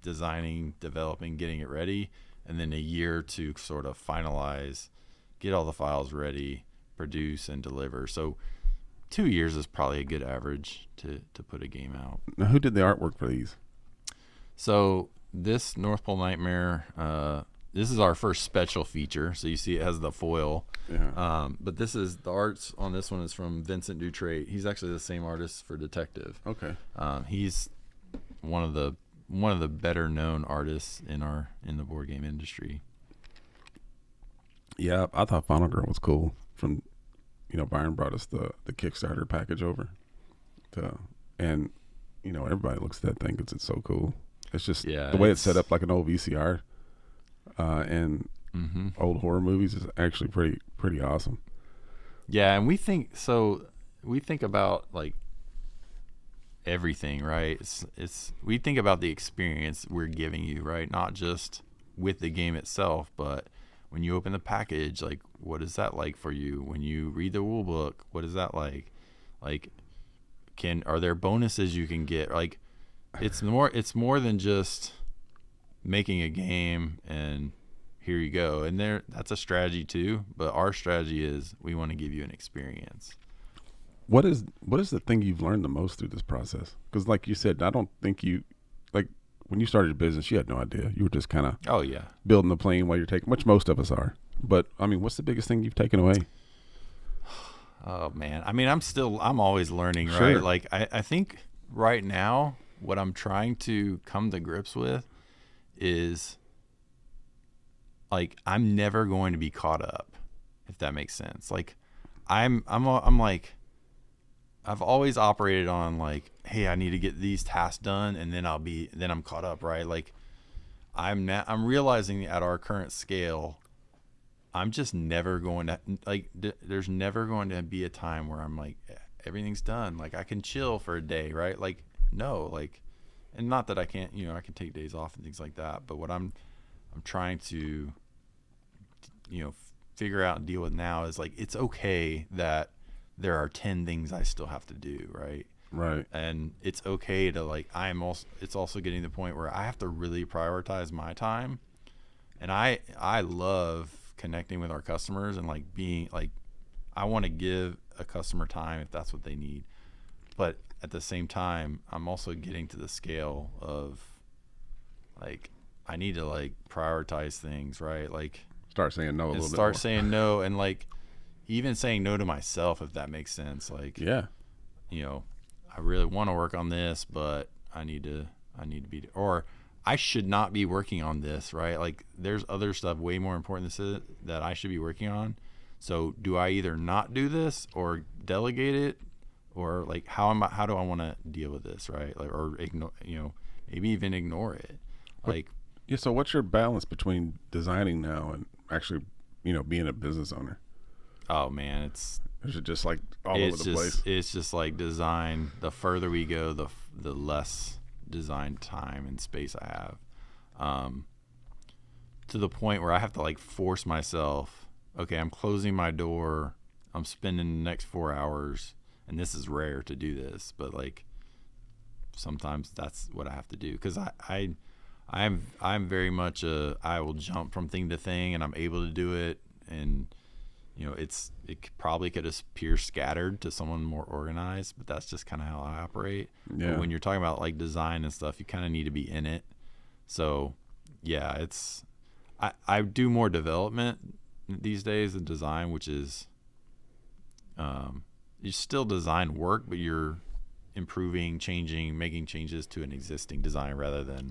designing, developing, getting it ready, and then a year to sort of finalize, get all the files ready, produce, and deliver. So 2 years is probably a good average to put a game out. Now, who did the artwork for these? So this North Pole Nightmare, this is our first special feature. So you see it has the foil. Yeah. But this is the arts on this one is from Vincent Dutrait. He's actually the same artist for Detective. Okay. He's one of the better known artists in the board game industry. Yeah, I thought Final Girl was cool. From Byron brought us the Kickstarter package over, and everybody looks at that thing because it's so cool. It's just the way it's set up like an old VCR, and old horror movies is actually pretty awesome. Yeah, and we think about like everything, right? We think about the experience we're giving you, right? Not just with the game itself, but when you open the package, like what is that like for you? When you read the rule book, what is that like? Like, are there bonuses you can get? Like, it's more than just making a game and here you go. And that's a strategy too, but our strategy is we want to give you an experience. What is the thing you've learned the most through this process? Because like you said, I don't think when you started your business, you had no idea. You were just kind of building the plane while you're taking, which most of us are. But I mean, what's the biggest thing you've taken away? Oh man, I mean, I'm always learning, Sure. right? Like I think right now what I'm trying to come to grips with is like I'm never going to be caught up, if that makes sense. Like I'm like I've always operated on like, hey, I need to get these tasks done and then I'm caught up, right? Like I'm realizing at our current scale, I'm just never going to like there's never going to be a time where I'm like everything's done. Like I can chill for a day, right? Like no, like, and not that I can't, I can take days off and things like that, but what I'm trying to figure out and deal with now is like it's okay that there are 10 things I still have to do, right? Right. And it's okay to like it's also getting to the point where I have to really prioritize my time. And I love connecting with our customers and like being like I want to give a customer time if that's what they need. But at the same time, I'm also getting to the scale of like I need to like prioritize things, right? Like start saying no a little bit more. Start saying no and like even saying no to myself, if that makes sense. Like, yeah, I really want to work on this, but I need to be, or I should not be working on this, right? Like there's other stuff way more important that I should be working on. So do I either not do this or delegate it, or like how do I want to deal with this, right? Like, or ignore, maybe even ignore it. Like, yeah. So what's your balance between designing now and actually, being a business owner? Oh man, is it just like all over the place? It's just like design. The further we go, the less design time and space I have. To the point where I have to like force myself. Okay, I'm closing my door. I'm spending the next 4 hours, and this is rare to do this, but like sometimes that's what I have to do because I'm very much I will jump from thing to thing, and I'm able to do it, and it probably could appear scattered to someone more organized, but that's just kind of how I operate. Yeah. But when you're talking about like design and stuff, you kind of need to be in it. So yeah, I do more development these days than design, which is you still design work, but you're improving, changing, making changes to an existing design rather than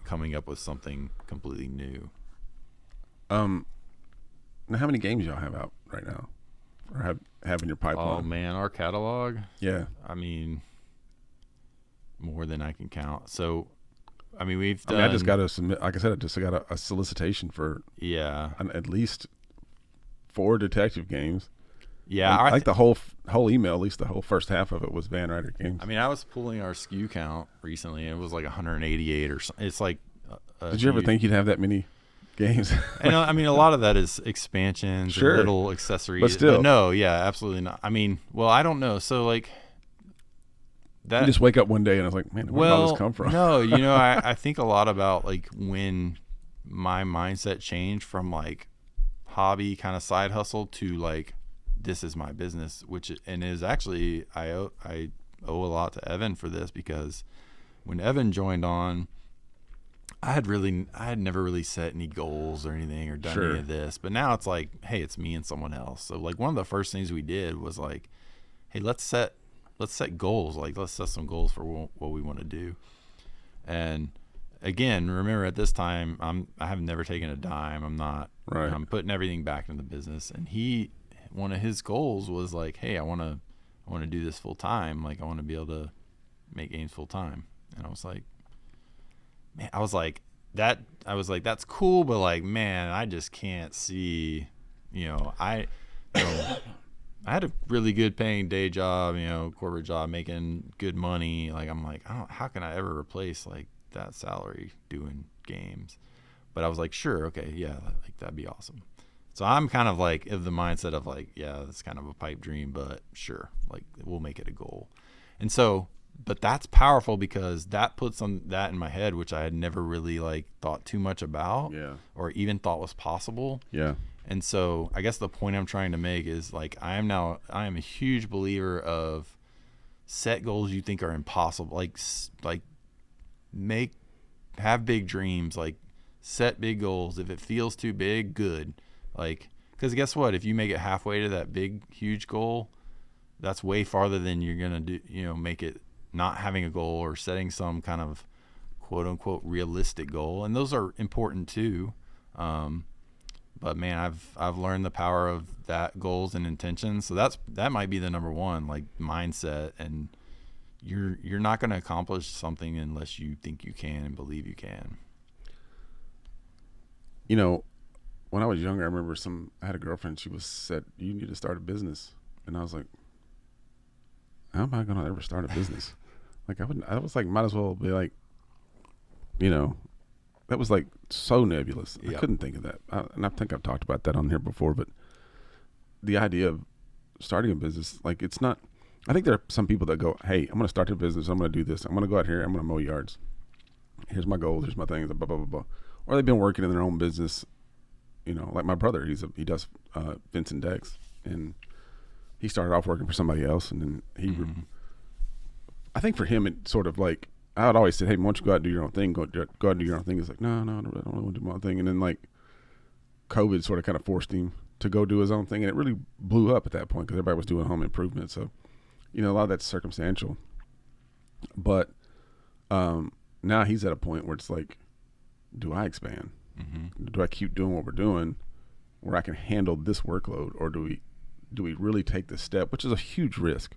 coming up with something completely new. Now, how many games y'all have out right now, or have in your pipeline? Oh man, our catalog. Yeah, I mean, more than I can count. So, I mean, we've done. I just got to submit. Like I said, I just got a solicitation for at least 4 detective games. Yeah, I like the whole email. At least the whole first half of it was Van Ryder Games. I mean, I was pulling our SKU count recently, and it was like 188 or something. It's like. Did you ever think you'd have that many games? I mean, a lot of that is expansions, and little accessories. But still, no, yeah, absolutely not. I mean, well, I don't know. So like that. You just wake up one day and I was like, man, where did all this come from? No, I think a lot about like when my mindset changed from like hobby kind of side hustle to like this is my business, and is actually I owe a lot to Evan for this, because when Evan joined on, I had never really set any goals or anything or done any of this, but now it's like, hey, it's me and someone else. So like one of the first things we did was like, hey, let's set goals. Like let's set some goals for what we want to do. And again, remember at this time, I have never taken a dime. I'm not, right. I'm putting everything back into the business. And one of his goals was like, hey, I want to do this full time. Like I want to be able to make games full time. And I was like, man, that's cool, but like, man, I just can't see, I had a really good paying day job, corporate job, making good money. Like, I'm like, how can I ever replace like that salary doing games? But I was like, sure. Okay. Yeah. Like that'd be awesome. So I'm kind of like of the mindset of like, yeah, that's kind of a pipe dream, but sure. Like we'll make it a goal. And so, but that's powerful because that puts that in my head, which I had never really like thought too much about, or even thought was possible. Yeah. And so I guess the point I'm trying to make is like I am a huge believer of set goals you think are impossible. Like have big dreams. Like set big goals. If it feels too big, good. Like because guess what? If you make it halfway to that big huge goal, that's way farther than you're gonna do. Make it. Not having a goal or setting some kind of quote unquote realistic goal. And those are important too. But man, I've learned the power of that goals and intentions. So that might be the number one, like mindset. And you're not going to accomplish something unless you think you can and believe you can. When I was younger, I remember I had a girlfriend, she said, you need to start a business. And I was like, how am I going to ever start a business? Like I was like, might as well be like, that was like so nebulous. Yep. I couldn't think of that. And I think I've talked about that on here before, but the idea of starting a business, like it's not, I think there are some people that go, hey, I'm going to start a business. I'm going to do this. I'm going to go out here. I'm going to mow yards. Here's my goals. Here's my things, blah, blah, blah, blah. Or they've been working in their own business, like my brother, he does Vincent Decks, and he started off working for somebody else. And then I think for him, it sort of like, I would always say, hey, why don't you go out and do your own thing? Go out and do your own thing. He's like, no, I don't really want to do my own thing. And then like COVID sort of kind of forced him to go do his own thing. And it really blew up at that point because everybody was doing home improvement. So, a lot of that's circumstantial. But now he's at a point where it's like, do I expand? Mm-hmm. Do I keep doing what we're doing where I can handle this workload? Or do we really take this step, which is a huge risk,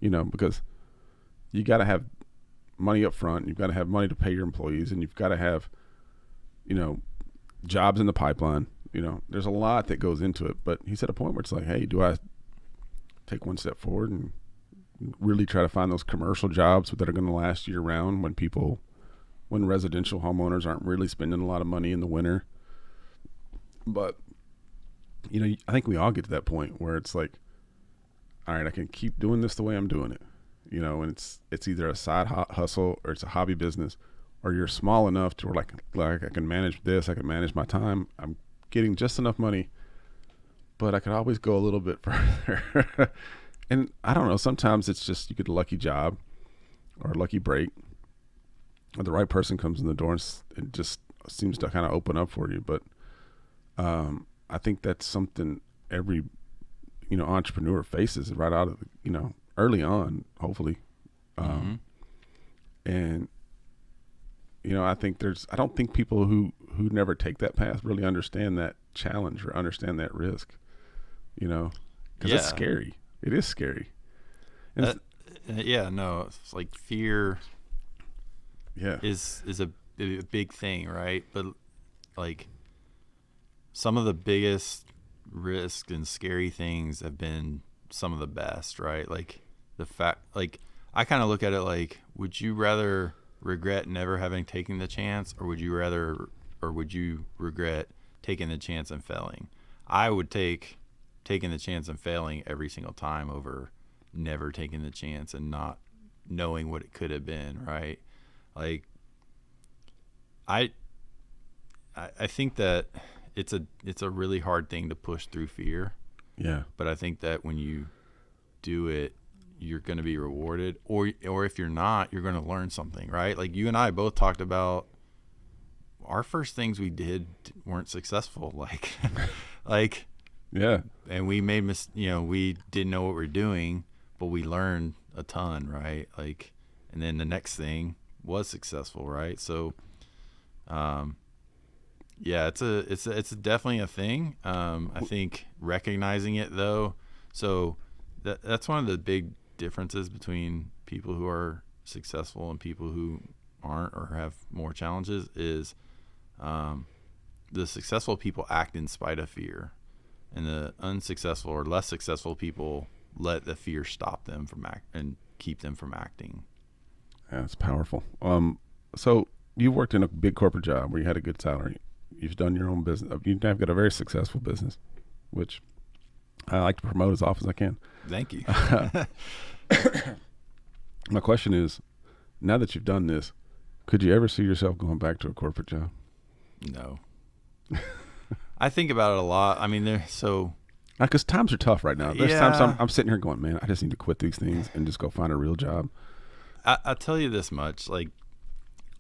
because you got to have money up front. You've got to have money to pay your employees, and you've got to have, jobs in the pipeline. There's a lot that goes into it. But he's at a point where it's like, hey, do I take one step forward and really try to find those commercial jobs that are going to last year round when residential homeowners aren't really spending a lot of money in the winter. But, I think we all get to that point where it's like, all right, I can keep doing this the way I'm doing it. And it's either a side hustle or it's a hobby business, or you're small enough to where like I can manage this, I can manage my time. I'm getting just enough money, but I could always go a little bit further. And I don't know, sometimes it's just you get a lucky job or a lucky break, or the right person comes in the door and it just seems to kind of open up for you. But I think that's something every entrepreneur faces right out of early on, hopefully. And I think I don't think people who never take that path really understand that challenge or understand that risk, because it's scary. It is scary. And it's like fear is a big thing, right? But like some of the biggest risks and scary things have been some of the best, right? Like the fact, like I kind of look at it like, would you rather regret never having taken the chance, or would you regret taking the chance and failing? I would take taking the chance and failing every single time over never taking the chance and not knowing what it could have been, right? Like I think that it's a really hard thing to push through fear. Yeah. But I think that when you do it, you're going to be rewarded, or if you're not, you're going to learn something, right? Like you and I both talked about our first things we did weren't successful. Like, Yeah. And we made we didn't know what we were doing, but we learned a ton, right? Like, and then the next thing was successful, right? So, yeah, it's definitely a thing. I think recognizing it though, so that's one of the big differences between people who are successful and people who aren't or have more challenges is the successful people act in spite of fear, and the unsuccessful or less successful people let the fear stop them from and keep them from acting. Yeah, it's powerful. So you worked in a big corporate job where you had a good salary. You've done your own business. You've got a very successful business, which I like to promote as often as I can. Thank you. My question is, now that you've done this, could you ever see yourself going back to a corporate job? No. I think about it a lot. I mean, because times are tough right now. There's Yeah. times I'm sitting here going, man, I just need to quit these things and just go find a real job. I'll tell you this much, like,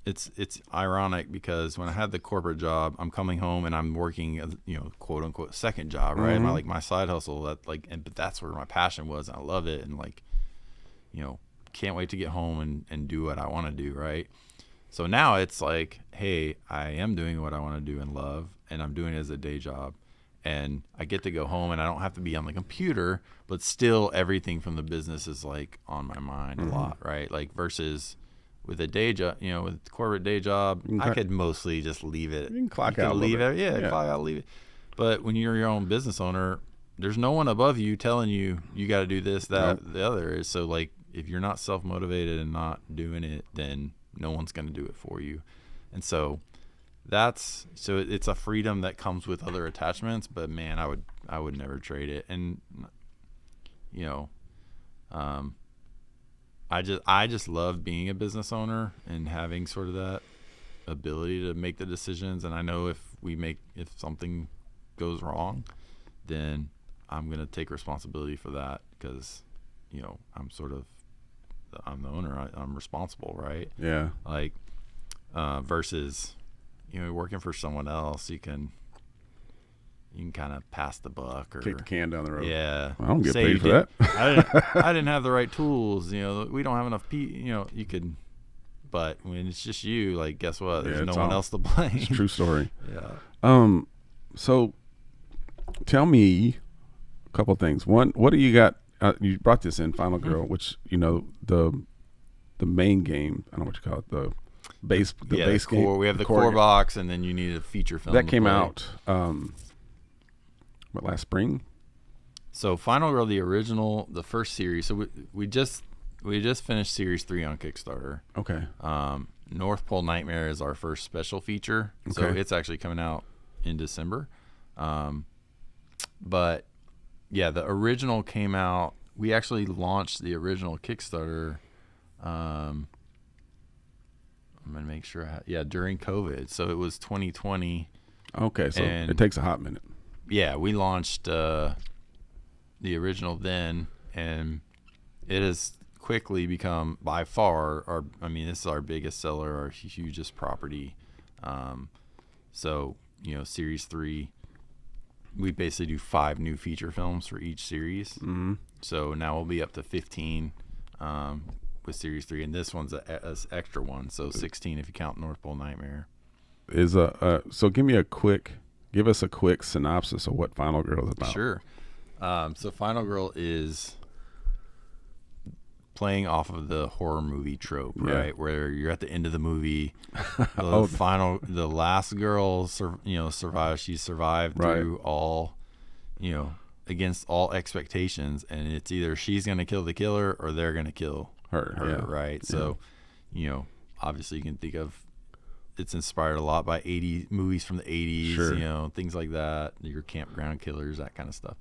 it's ironic because when I had the corporate job, I'm coming home and I'm working a, quote unquote second job, right? Mm-hmm. My side hustle but that's where my passion was. And I love it. And can't wait to get home and do what I want to do. Right. So now it's like, hey, I am doing what I want to do and love, and I'm doing it as a day job, and I get to go home and I don't have to be on the computer, but still everything from the business is like on my mind a lot. Right. Like versus with a day job, with corporate day job, I could mostly just leave it. You can clock out. Leave it. Yeah, clock out, leave it. But when you're your own business owner, there's no one above you telling you got to do this, that, the other is. So like, if you're not self-motivated and not doing it, then no one's going to do it for you. And so it's a freedom that comes with other attachments, but man, I would never trade it. And I just love being a business owner and having sort of that ability to make the decisions. And I know if something goes wrong, then I'm going to take responsibility for that because, I'm the owner. I'm responsible, right? Yeah. Like, versus, working for someone else, you can kind of pass the buck or kick the can down the road. Yeah. I don't get paid for that. I didn't have the right tools. We don't have enough. You could, but when it's just you, like, guess what? There's no one else to blame. It's a true story. Yeah. So tell me a couple of things. One, what do you got? You brought this in, Final Girl, which the main game. I don't know what you call it. The base core, game. We have the core box, and then you need a feature film that came out. Last spring? So Final Girl, the original, the first series. So we just finished series 3 on Kickstarter. Okay. North Pole Nightmare is our first special feature. Okay. So it's actually coming out in December. But yeah, the original came out. We actually launched the original Kickstarter. I'm gonna make sure. During COVID, so it was 2020. Okay, so it takes a hot minute. Yeah, we launched the original then, and it has quickly become by far this is our biggest seller, our hugest property. So series 3, we basically do 5 new feature films for each series. Mm-hmm. So now we'll be up to 15 with series 3, and this one's a extra one, so 16 if you count North Pole Nightmare. So give us a quick synopsis of what Final Girl is about. Sure. So Final Girl is playing off of the horror movie trope, right? Where you're at the end of the movie, the last girl, survives. She survived through all, against all expectations, and it's either she's going to kill the killer or they're going to kill her, right? Yeah. So, obviously you can think of, it's inspired a lot by movies from the 80s, sure. Things like that, your campground killers, that kind of stuff.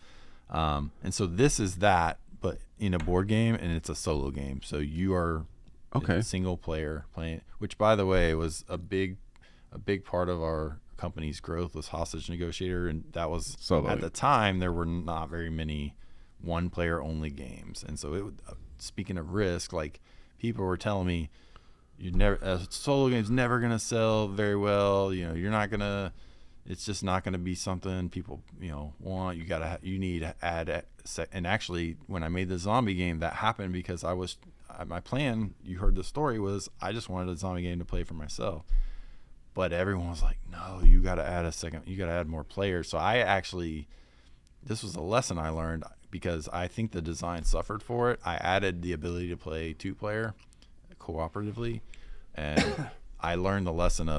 And so this is that, but in a board game, and it's a solo game. So you are a single player playing, which, by the way, was a big part of our company's growth was Hostage Negotiator, and that was solo. At the time there were not very many one player only games, and so speaking of risk, like, people were telling me, a solo game's never gonna sell very well. You're not gonna. It's just not gonna be something people want. You need to add. And actually, when I made the zombie game, that happened because my plan. You heard the story was I just wanted a zombie game to play for myself. But everyone was like, no, you got to add you got to add more players. So this was a lesson I learned because I think the design suffered for it. I added the ability to play 2-player cooperatively. And I learned the lesson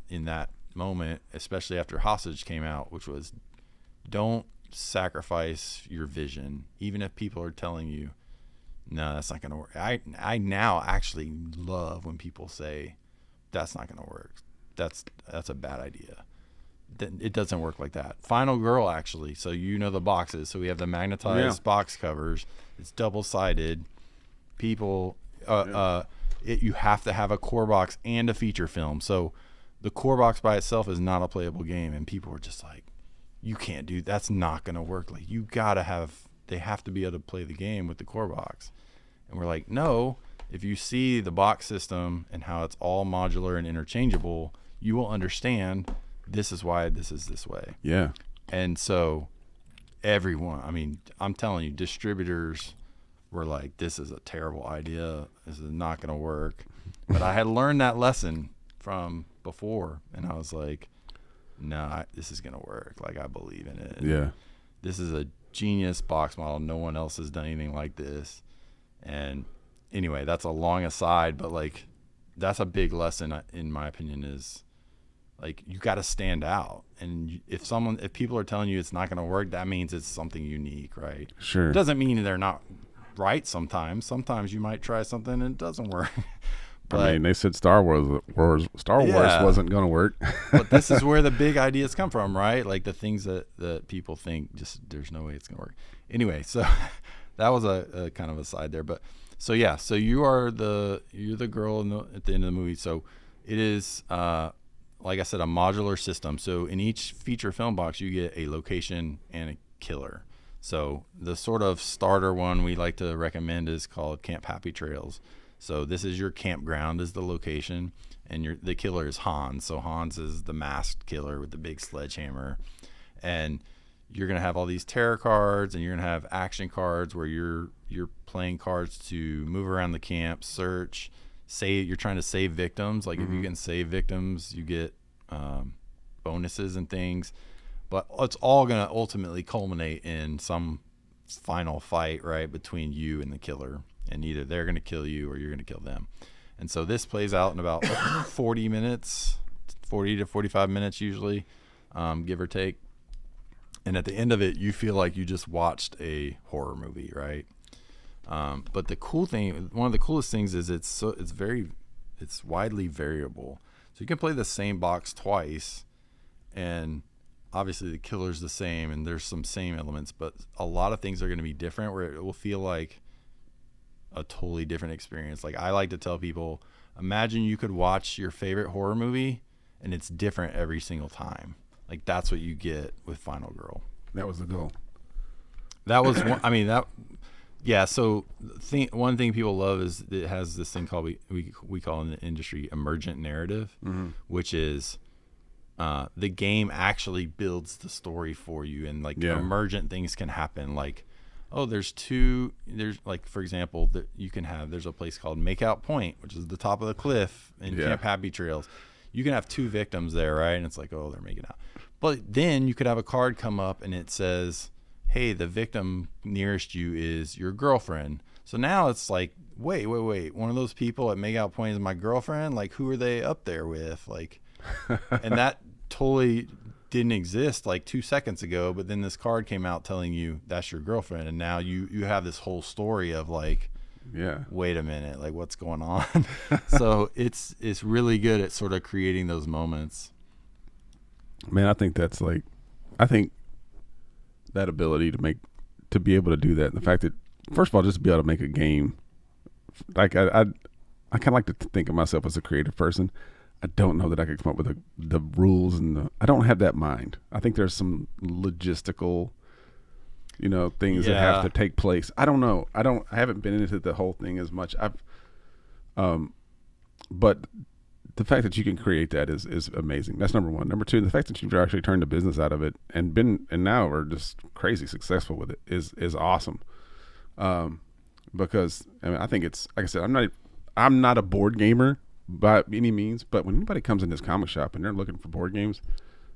in that moment, especially after Hostage came out, which was don't sacrifice your vision, even if people are telling you, no, that's not going to work. I now actually love when people say, that's not going to work. That's a bad idea. It doesn't work like that. Final Girl, actually. So the boxes. So we have the magnetized box covers. It's double-sided. People, you have to have a core box and a feature film. So the core box by itself is not a playable game, and people were just like, you can't do that's not going to work. Like they have to be able to play the game with the core box. And we're like, no. If you see the box system and how it's all modular and interchangeable, you will understand this is why this is this way. Yeah. And so everyone, I'm telling you, distributors were like, this is a terrible idea. This is not going to work. But I had learned that lesson from before, and I was like, no, this is going to work. Like, I believe in it. Yeah. This is a genius box model. No one else has done anything like this. And anyway, that's a long aside, but like that's a big lesson in my opinion is like you got to stand out. And if people are telling you it's not going to work, that means it's something unique, right? Sure. It doesn't mean they're not right sometimes. Sometimes you might try something and it doesn't work. But, they said Star Wars wasn't going to work. But this is where the big ideas come from, right? Like the things that people think just there's no way it's going to work. Anyway, so that was a kind of a side there, but so yeah, so you're the girl at the end of the movie. So it is like I said, a modular system. So in each feature film box, you get a location and a killer. So the sort of starter one we like to recommend is called Camp Happy Trails. So this is your campground is the location, and the killer is Hans. So Hans is the masked killer with the big sledgehammer, and you're gonna have all these terror cards, and you're gonna have action cards where you're playing cards to move around the camp, search, save. You're trying to save victims. Like if you can save victims, you get bonuses and things. But it's all gonna ultimately culminate in some final fight, right, between you and the killer, and either they're gonna kill you or you're gonna kill them. And so this plays out in about 40 to 45 minutes usually, give or take. And at the end of it, you feel like you just watched a horror movie, right? But the cool thing, one of the coolest things is it's widely variable. So you can play the same box twice, and obviously the killer's the same, and there's some same elements, but a lot of things are going to be different where it will feel like a totally different experience. Like I like to tell people, imagine you could watch your favorite horror movie, and it's different every single time. Like that's what you get with Final Girl. That was the goal. That was one. I mean that. Yeah. So one thing people love is it has this thing called we call in the industry emergent narrative, which is the game actually builds the story for you, and like emergent things can happen. Like there's like for example that you can have. There's a place called Makeout Point, which is the top of the cliff in Camp Happy Trails. You can have 2 victims there, right? And it's like, oh, they're making out. But then you could have a card come up and it says, hey, the victim nearest you is your girlfriend. So now it's like, wait. One of those people at Makeout Point is my girlfriend? Like, who are they up there with? Like, and that totally didn't exist like 2 seconds ago. But then this card came out telling you that's your girlfriend. And now you have this whole story of like, wait a minute, like what's going on? So it's really good at sort of creating those moments. Man, I think that ability to be able to do that, and the fact that first of all, just to be able to make a game, like I kind of like to think of myself as a creative person. I don't know that I could come up with the rules, and I don't have that mind. I think there's some logistical things that have to take place. I don't know. I haven't been into the whole thing as much. But the fact that you can create that is amazing. That's number one. Number two, the fact that you've actually turned a business out of it and now are just crazy successful with it is awesome. Because I mean, I think it's, like I said, I'm not a board gamer by any means, but when anybody comes in this comic shop and they're looking for board games,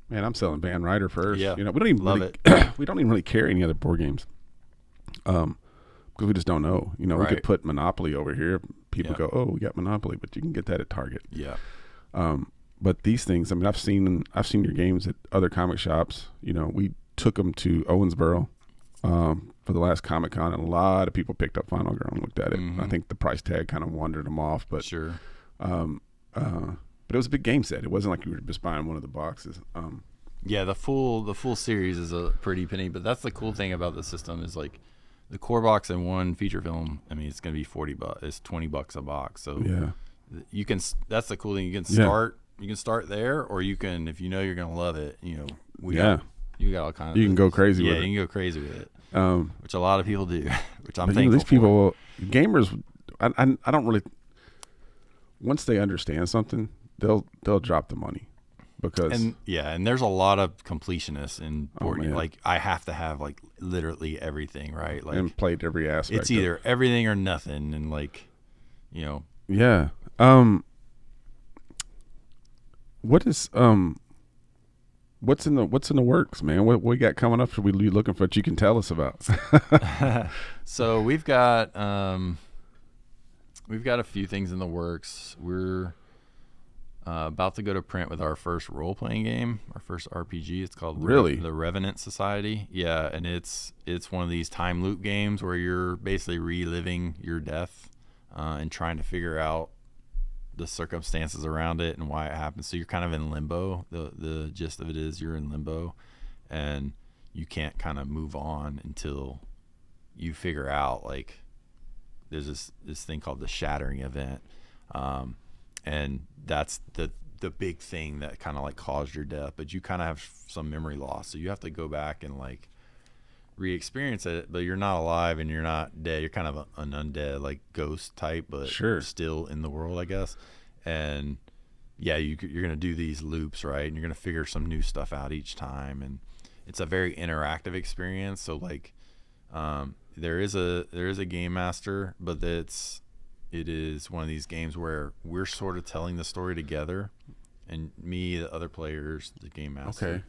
man, I'm selling Van Ryder first. Yeah, we don't even love really, it. we don't even really carry any other board games, because we just don't know. Right. We could put Monopoly over here. People Yeah. go, oh, we got Monopoly, but you can get that at Target. Yeah. But these things, I mean, I've seen your games at other comic shops. We took them to Owensboro for the last Comic-Con, and a lot of people picked up Final Girl and looked at it. Mm-hmm. I think the price tag kind of wandered them off, but Sure. but it was a big game set. It wasn't like you were just buying one of the boxes. Yeah, the full series is a pretty penny, but that's the cool thing about the system is like the core box and one feature film. I mean, it's going to be $40. It's $20 a box. So Yeah, you can. That's the cool thing. You can Yeah. start. You can start there, or you can, if you know you're going to love it. You Yeah. got all kinds. you can go crazy Yeah, with you it. can go crazy with it, Um, which a lot of people do. Which I'm but thankful these for. people, gamers, I don't really. Once they understand something, they'll drop the money, because And there's a lot of completionists in board man. like I have to have like literally everything, right? Like and played every aspect. it's either everything or nothing, and like, Yeah. What is what's in the works, man? What we got coming up? Should we be looking for what you can tell us about? So we've got a few things in the works. We're about to go to print with our first role-playing game, our first RPG. It's called the Revenant Society. Yeah, and it's one of these time loop games where you're basically reliving your death and trying to figure out the circumstances around it and why it happened. So you're kind of in limbo. The gist of it is you're in limbo, and you can't kind of move on until you figure out, like, there's this thing called the shattering event, and that's the big thing that kind of like caused your death. But you kind of have some memory loss, so you have to go back and like re-experience it, but you're not alive and you're not dead. You're kind of an undead, like ghost type, but Sure. still in the world, I guess. And yeah, you're gonna do these loops, right? And you're gonna figure some new stuff out each time, and it's a very interactive experience. So like, there is a game master, but it is one of these games where we're sort of telling the story together, and me, the other players, the game master. Okay.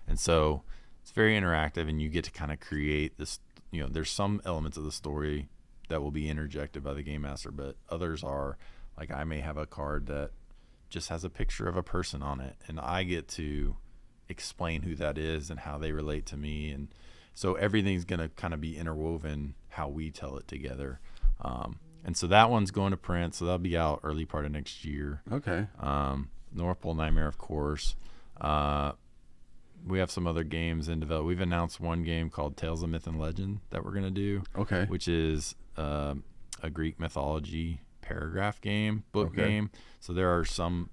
And so it's very interactive, and you get to kind of create this. There's some elements of the story that will be interjected by the game master, but others are like, I may have a card that just has a picture of a person on it, and I get to explain who that is and how they relate to me. And so everything's going to kind of be interwoven how we tell it together. And so that one's going to print, so that'll be out early part of next year. Okay. North Pole Nightmare, of course. We have some other games in development. We've announced one game called Tales of Myth and Legend that we're going to do. Okay. Which is a Greek mythology paragraph game, book Okay. game. So there are some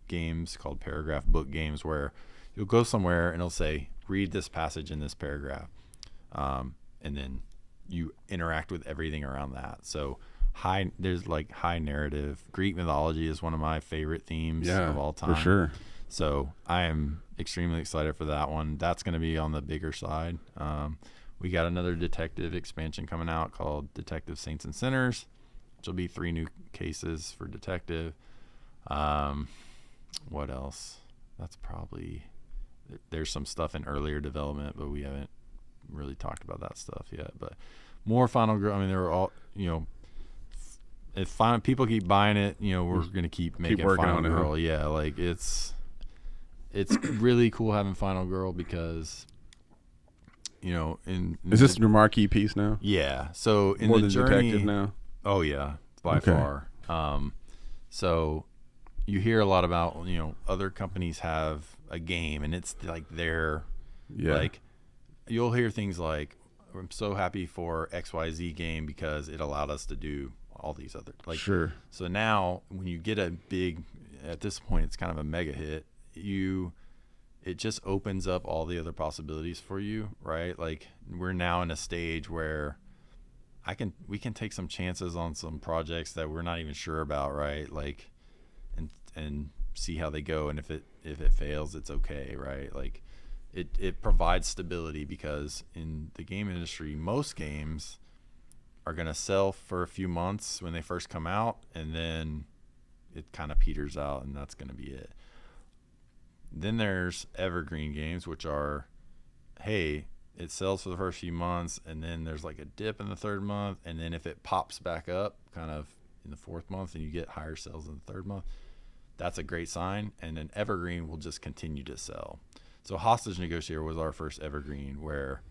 games called paragraph book games where you'll go somewhere and it'll say, read this passage in this paragraph. And then you interact with everything around that. So there's like high narrative. Greek mythology is one of my favorite themes of all time. For sure. So I am extremely excited for that one. That's going to be on the bigger side. We got another detective expansion coming out called Detective Saints and Sinners, which will be 3 new cases for detective. What else? There's some stuff in earlier development, but we haven't really talked about that stuff yet. But more Final Girl. I mean, they were all, if people keep buying it, we're going to keep making working Final on it, huh? Girl. Yeah, like it's really cool having Final Girl because, Is this your marquee piece now? Yeah. So in More the than journey, detective now? Oh yeah, by Okay. far. So you hear a lot about, other companies have a game and it's like like you'll hear things like, I'm so happy for XYZ game because it allowed us to do all these other, like, Sure. So now when you get a big, at this point, it's kind of a mega hit, it just opens up all the other possibilities for you, right? Like we're now in a stage where we can take some chances on some projects that we're not even sure about, right? Like and see how they go. And if it fails, it's okay, right? Like it provides stability, because in the game industry, most games are going to sell for a few months when they first come out, and then it kind of peters out, and that's going to be it. Then there's evergreen games, which are, hey, it sells for the first few months, and then there's like a dip in the third month, and then if it pops back up kind of in the fourth month and you get higher sales in the third month, that's a great sign. And an evergreen will just continue to sell. So Hostage Negotiator was our first evergreen, where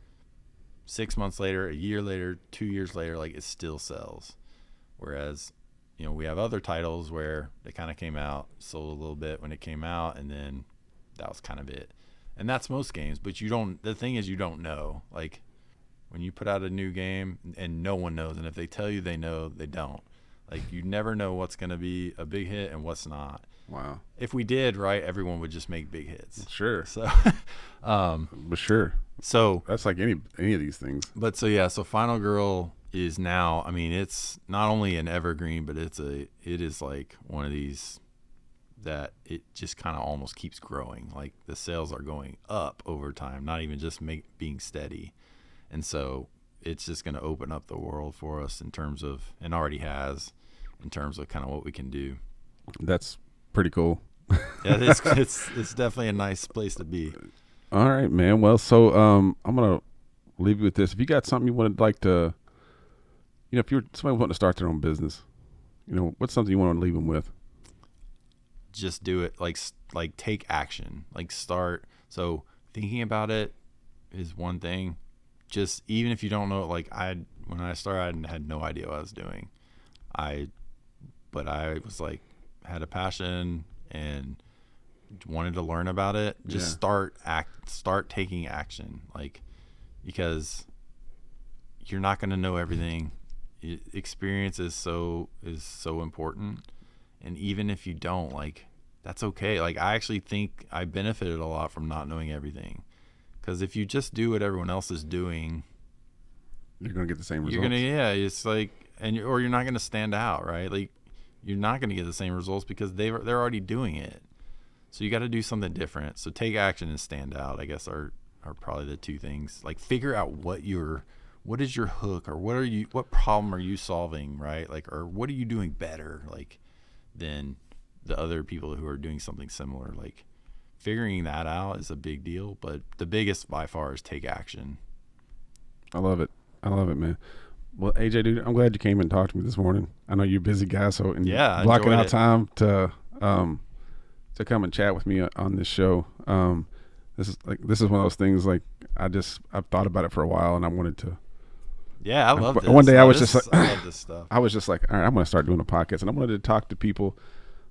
6 months later, a year later, 2 years later, like, it still sells. Whereas, you know, we have other titles where they kind of came out, sold a little bit when it came out, and then that was kind of it. And that's most games, but the thing is, you don't know. Like, when you put out a new game and no one knows, and if they tell you they know, they don't. Like, you never know what's going to be a big hit and what's not. Wow. If we did, right, everyone would just make big hits. Sure. So, but sure. So that's like any of these things. But so Final Girl is now, I mean, it's not only an evergreen, but it is like one of these that it just kind of almost keeps growing. Like, the sales are going up over time, not even just being steady. And so it's just going to open up the world for us in terms of, and already has, in terms of kind of what we can do. That's pretty cool. Yeah, it's definitely a nice place to be. All right, man. Well, so I'm going to leave you with this. If you got something you would like to, you know, if you're somebody wanting to start their own business, you know, what's something you want to leave them with? Just do it. Like take action. Like, start. So thinking about it is one thing. Just, even if you don't know, like, when I started, I had no idea what I was doing. But I was like, had a passion and wanted to learn about it. Just start taking action. Like, because you're not going to know everything. Experience is so important. And even if you don't, like, that's okay. Like, I actually think I benefited a lot from not knowing everything. Because if you just do what everyone else is doing, you're going to get the same results. It's like, or you're not going to stand out, right? Like, you're not going to get the same results because they're already doing it. So you got to do something different. So take action and stand out, I guess, are probably the two things. Like, figure out what is your hook, or what problem are you solving, right? Like, or what are you doing better, like, than the other people who are doing something similar. Like, figuring that out is a big deal, but the biggest by far is take action. I love it, man. Well, AJ, dude, I'm glad you came and talked to me this morning. I know you're a busy guy, so blocking out time to come and chat with me on this show. This is one of those things, like, I've thought about it for a while, and I wanted to. Yeah, I love this. One day I was just like, I love this stuff. I was just like, all right, I'm going to start doing a podcast, and I wanted to talk to people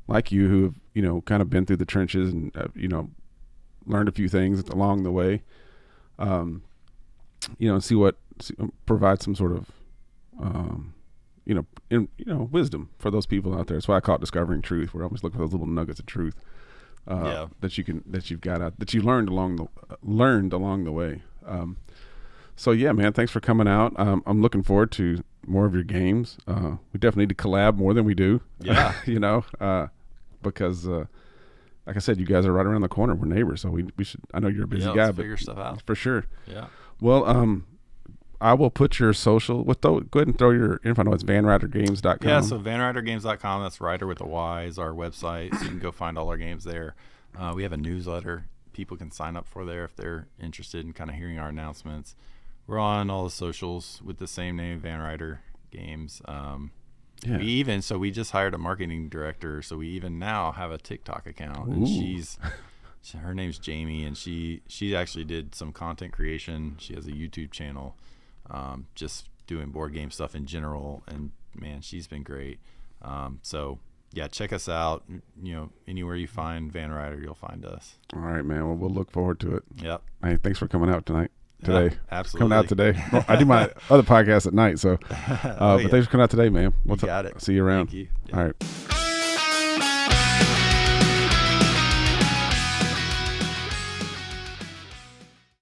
like you who have, you know, kind of been through the trenches and you know, learned a few things along the way. You know, provide some sort of wisdom for those people out there. That's why I call it discovering truth. We're always looking for those little nuggets of truth that you've got out, that you learned along the way. So yeah, man, thanks for coming out. I'm looking forward to more of your games. We definitely need to collab more than we do. Yeah. You know, because like I said, you guys are right around the corner. We're neighbors, so we should. I know you're a busy guy, but figure stuff out for sure. Yeah. Well, I will put your social. Go ahead and throw your info. I know it's vanrydergames.com. Yeah, so vanrydergames.com. That's Ryder with a Y is our website, so you can go find all our games there. We have a newsletter people can sign up for there if they're interested in kind of hearing our announcements. We're on all the socials with the same name, Van Ryder Games. Yeah. We just hired a marketing director, so we even now have a TikTok account. And her name's Jamie, and she actually did some content creation. She has a YouTube channel, just doing board game stuff in general, and man, she's been great. So yeah, check us out. You know, anywhere you find Van Ryder, you'll find us. All right, man. Well, we'll look forward to it. Yep. Hey, thanks for coming out today. Yeah, absolutely. Coming out today. Well, I do my other podcast at night, so but thanks for coming out today, man. We'll got it. See you around. Thank you. Yeah. All right.